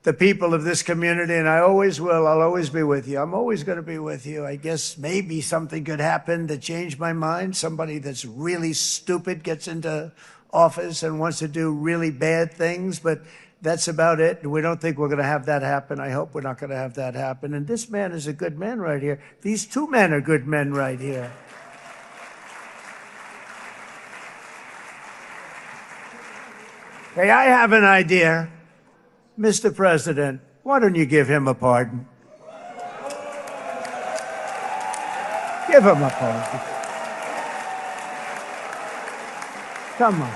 the people of this community, and I always will. I'll always be with you. I'm always going to be with you. I guess maybe something could happen to change my mind. Somebody that's really stupid gets into office and wants to do really bad things, but that's about it. We don't think we're going to have that happen. I hope we're not going to have that happen. And this man is a good man right here. These two men are good men right here. Hey, I have an idea. Mr. President, why don't you give him a pardon? Give him a pardon. Come on.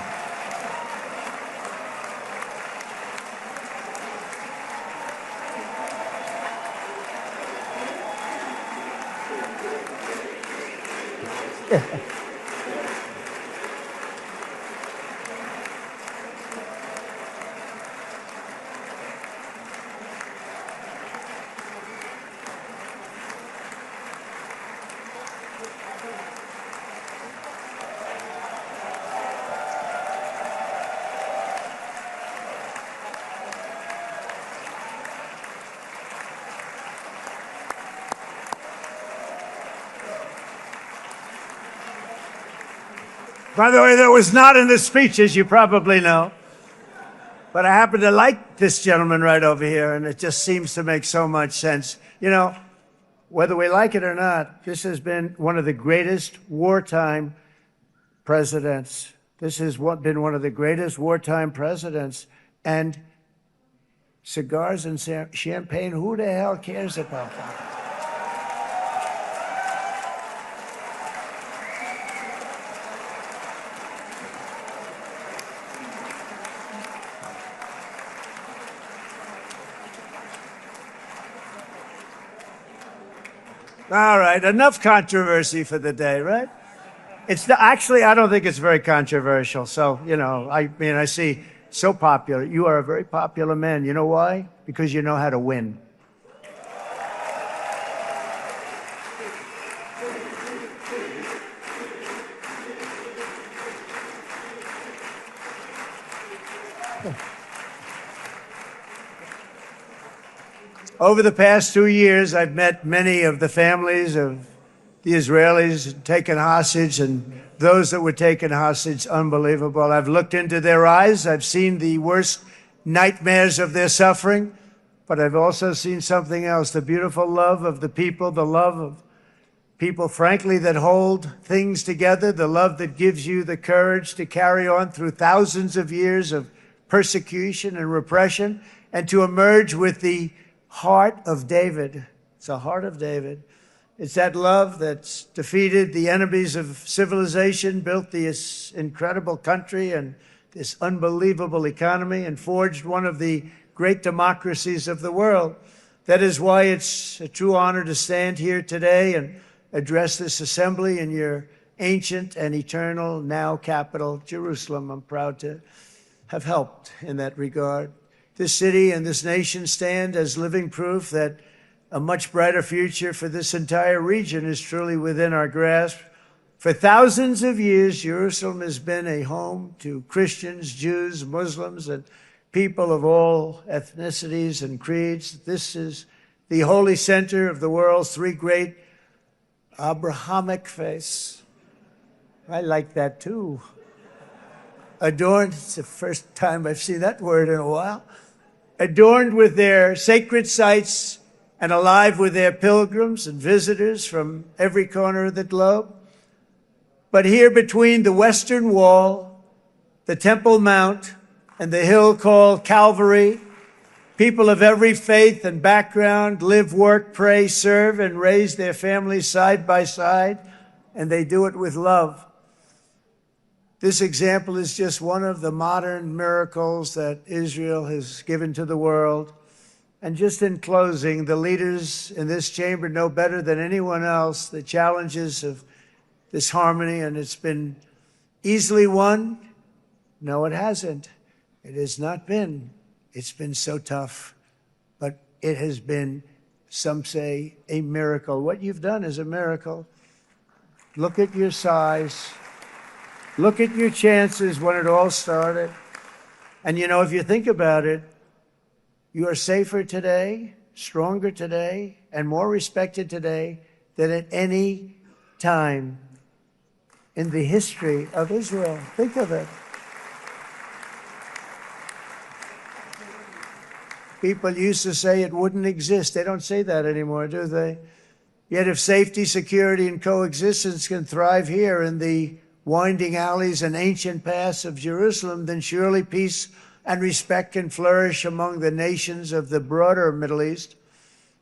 By the way, that was not in the speech, as you probably know. But I happen to like this gentleman right over here, and it just seems to make so much sense. You know, whether we like it or not, this has been one of the greatest wartime presidents. This has been one of the greatest wartime presidents. And cigars and champagne, who the hell cares about that? All right, enough controversy for the day, right? Actually, I don't think it's very controversial. So, you know, I see so popular. You are a very popular man. You know why? Because you know how to win. Over the past 2 years, I've met many of the families of the Israelis taken hostage and those that were taken hostage. Unbelievable. I've looked into their eyes. I've seen the worst nightmares of their suffering, but I've also seen something else, the beautiful love of the people, the love of People, frankly, that hold things together, the love that gives you the courage to carry on through thousands of years of persecution and repression, and to emerge with the heart of David. It's the heart of David. It's that love that's defeated the enemies of civilization, built this incredible country and this unbelievable economy, and forged one of the great democracies of the world. That is why it's a true honor to stand here today and address this assembly in your ancient and eternal now capital, Jerusalem. I'm proud to have helped in that regard. This city and this nation stand as living proof that a much brighter future for this entire region is truly within our grasp. For thousands of years, Jerusalem has been a home to Christians, Jews, Muslims, and people of all ethnicities and creeds. This is the holy center of the world's three great Abrahamic faiths. I like that too. Adorned, it's the first time I've seen that word in a while. Adorned with their sacred sites and alive with their pilgrims and visitors from every corner of the globe. But here between the Western Wall, the Temple Mount, and the hill called Calvary, people of every faith and background live, work, pray, serve, and raise their families side by side, and they do it with love. This example is just one of the modern miracles that Israel has given to the world. And just in closing, the leaders in this chamber know better than anyone else the challenges of this harmony, and it's been easily won. No, it hasn't. It has not been. It's been so tough, but it has been, some say, a miracle. What you've done is a miracle. Look at your size. Look at your chances when it all started. And you know, if you think about it, you are safer today, stronger today, and more respected today than at any time in the history of Israel. Think of it. People used to say it wouldn't exist. They don't say that anymore, do they? Yet if safety, security, and coexistence can thrive here in the winding alleys and ancient paths of Jerusalem, then surely peace and respect can flourish among the nations of the broader Middle East.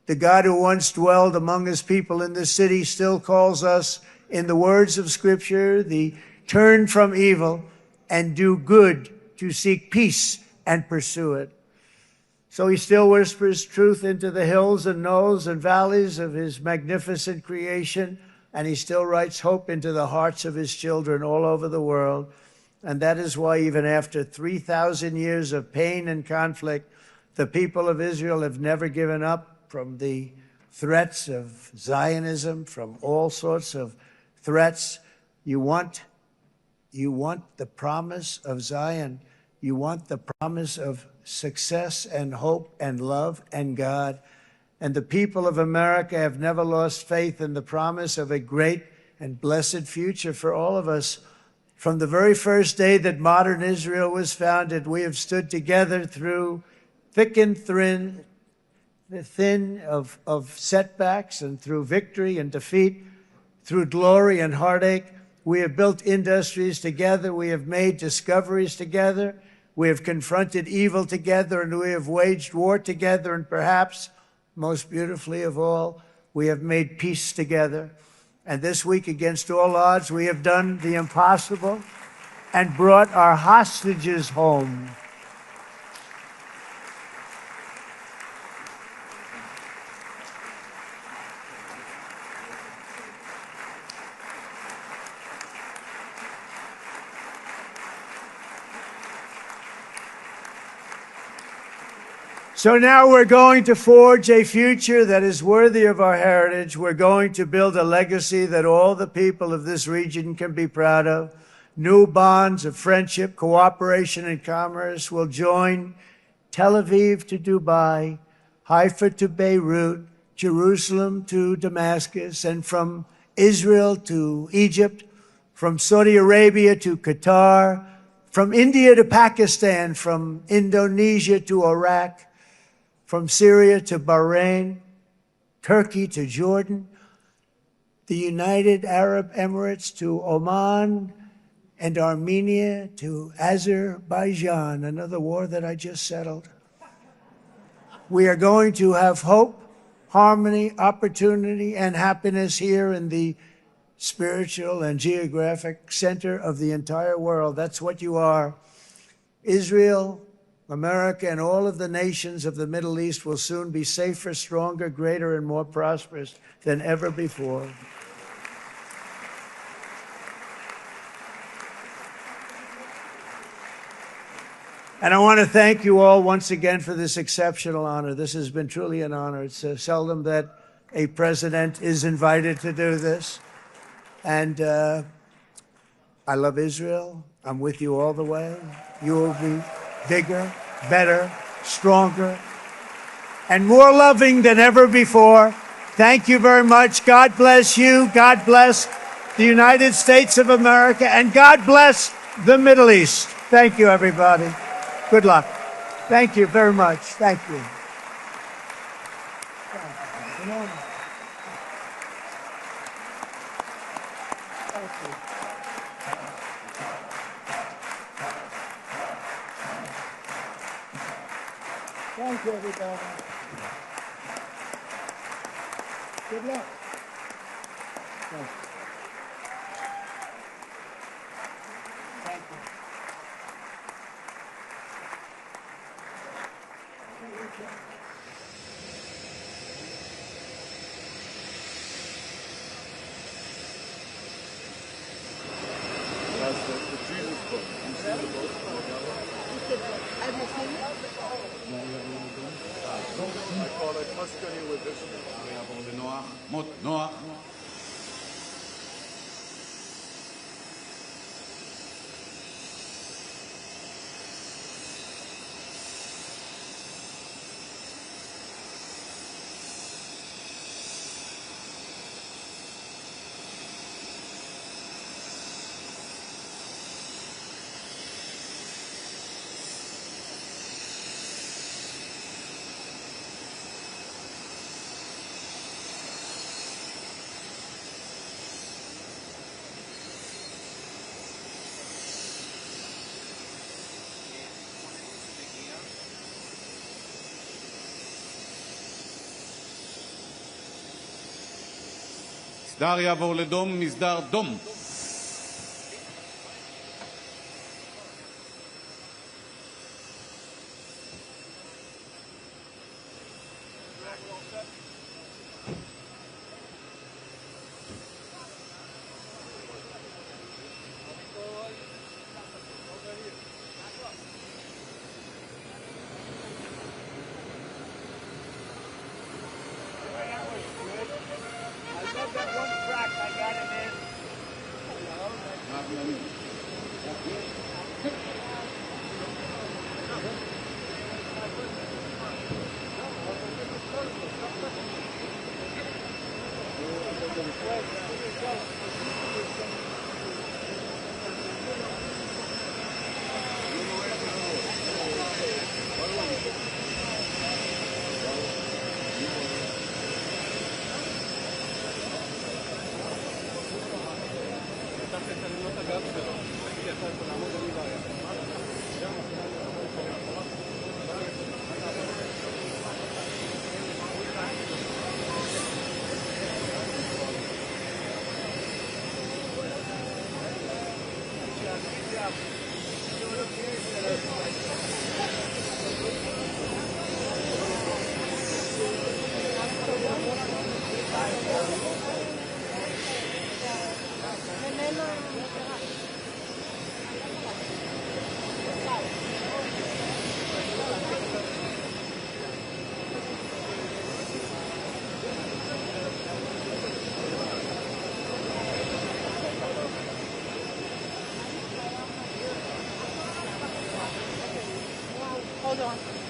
The God who once dwelled among his people in this city still calls us, in the words of Scripture, the turn from evil and do good, to seek peace and pursue it. So he still whispers truth into the hills and knolls and valleys of his magnificent creation, and he still writes hope into the hearts of his children all over the world. And that is why even after 3,000 years of pain and conflict, the people of Israel have never given up from the threats of Zionism, from all sorts of threats. You want the promise of Zion. You want the promise of success and hope and love and God. And the people of America have never lost faith in the promise of a great and blessed future for all of us. From the very first day that modern Israel was founded, we have stood together through thick and thin of setbacks, and through victory and defeat, through glory and heartache. We have built industries together. We have made discoveries together. We have confronted evil together, and we have waged war together. And perhaps most beautifully of all, we have made peace together. And this week, against all odds, we have done the impossible and brought our hostages home. So now we're going to forge a future that is worthy of our heritage. We're going to build a legacy that all the people of this region can be proud of. New bonds of friendship, cooperation, and commerce will join Tel Aviv to Dubai, Haifa to Beirut, Jerusalem to Damascus, and from Israel to Egypt, from Saudi Arabia to Qatar, from India to Pakistan, from Indonesia to Iraq, from Syria to Bahrain, Turkey to Jordan. the United Arab Emirates, to Oman and Armenia, to Azerbaijan, another war that I just settled. We are going to have hope, harmony, opportunity, and happiness here in the spiritual and geographic center of the entire world. That's what you are. Israel, America, and all of the nations of the Middle East will soon be safer, stronger, greater, and more prosperous than ever before. And I want to thank you all once again for this exceptional honor. This has been truly an honor. It's seldom that a president is invited to do this. And I love Israel. I'm with you all the way. You will be bigger, better, stronger, and more loving than ever before. Thank you very much. God bless you. God bless the United States of America. And God bless the Middle East. Thank you, everybody. Good luck. Thank you very much. Thank you. Thank you, everybody. Good luck. Thank you. Thank you. מסדר יעבור לדום, מסדר דום.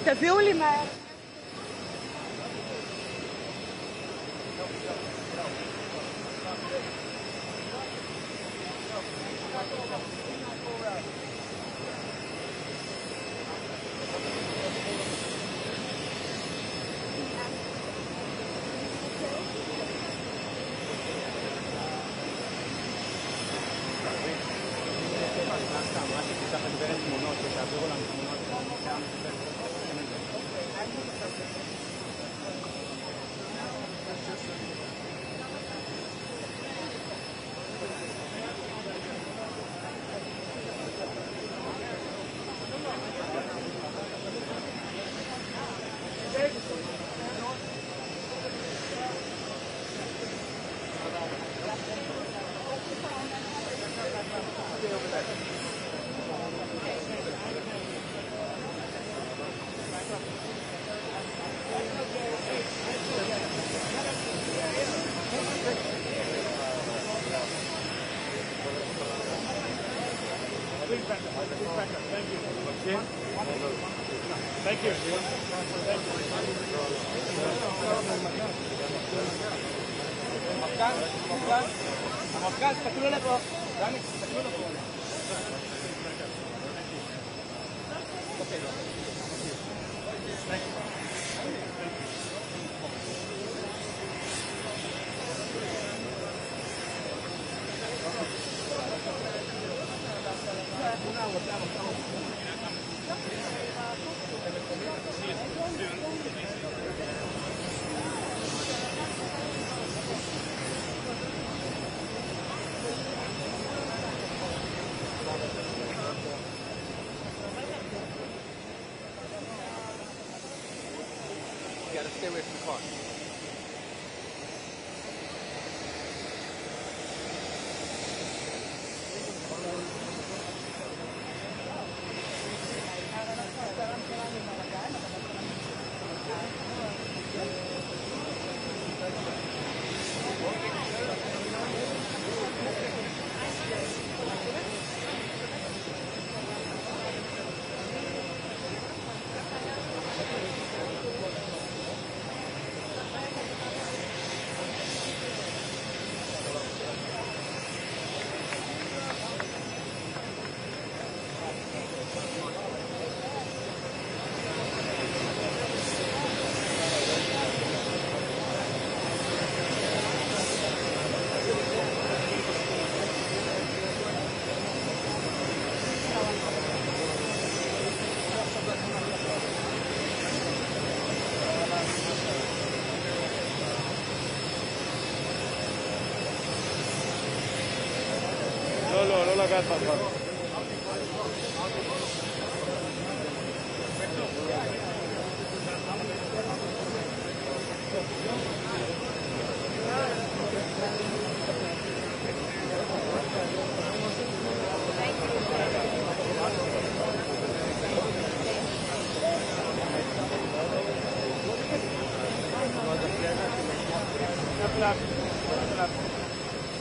תביאו לי מהר. Thank you. המפכ"ל, תסתכלו לפה. דני, תסתכלו לפה. You gotta stay away from the car. לא לגעת בדבר.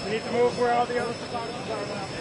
We need to move where all the other photographers are now.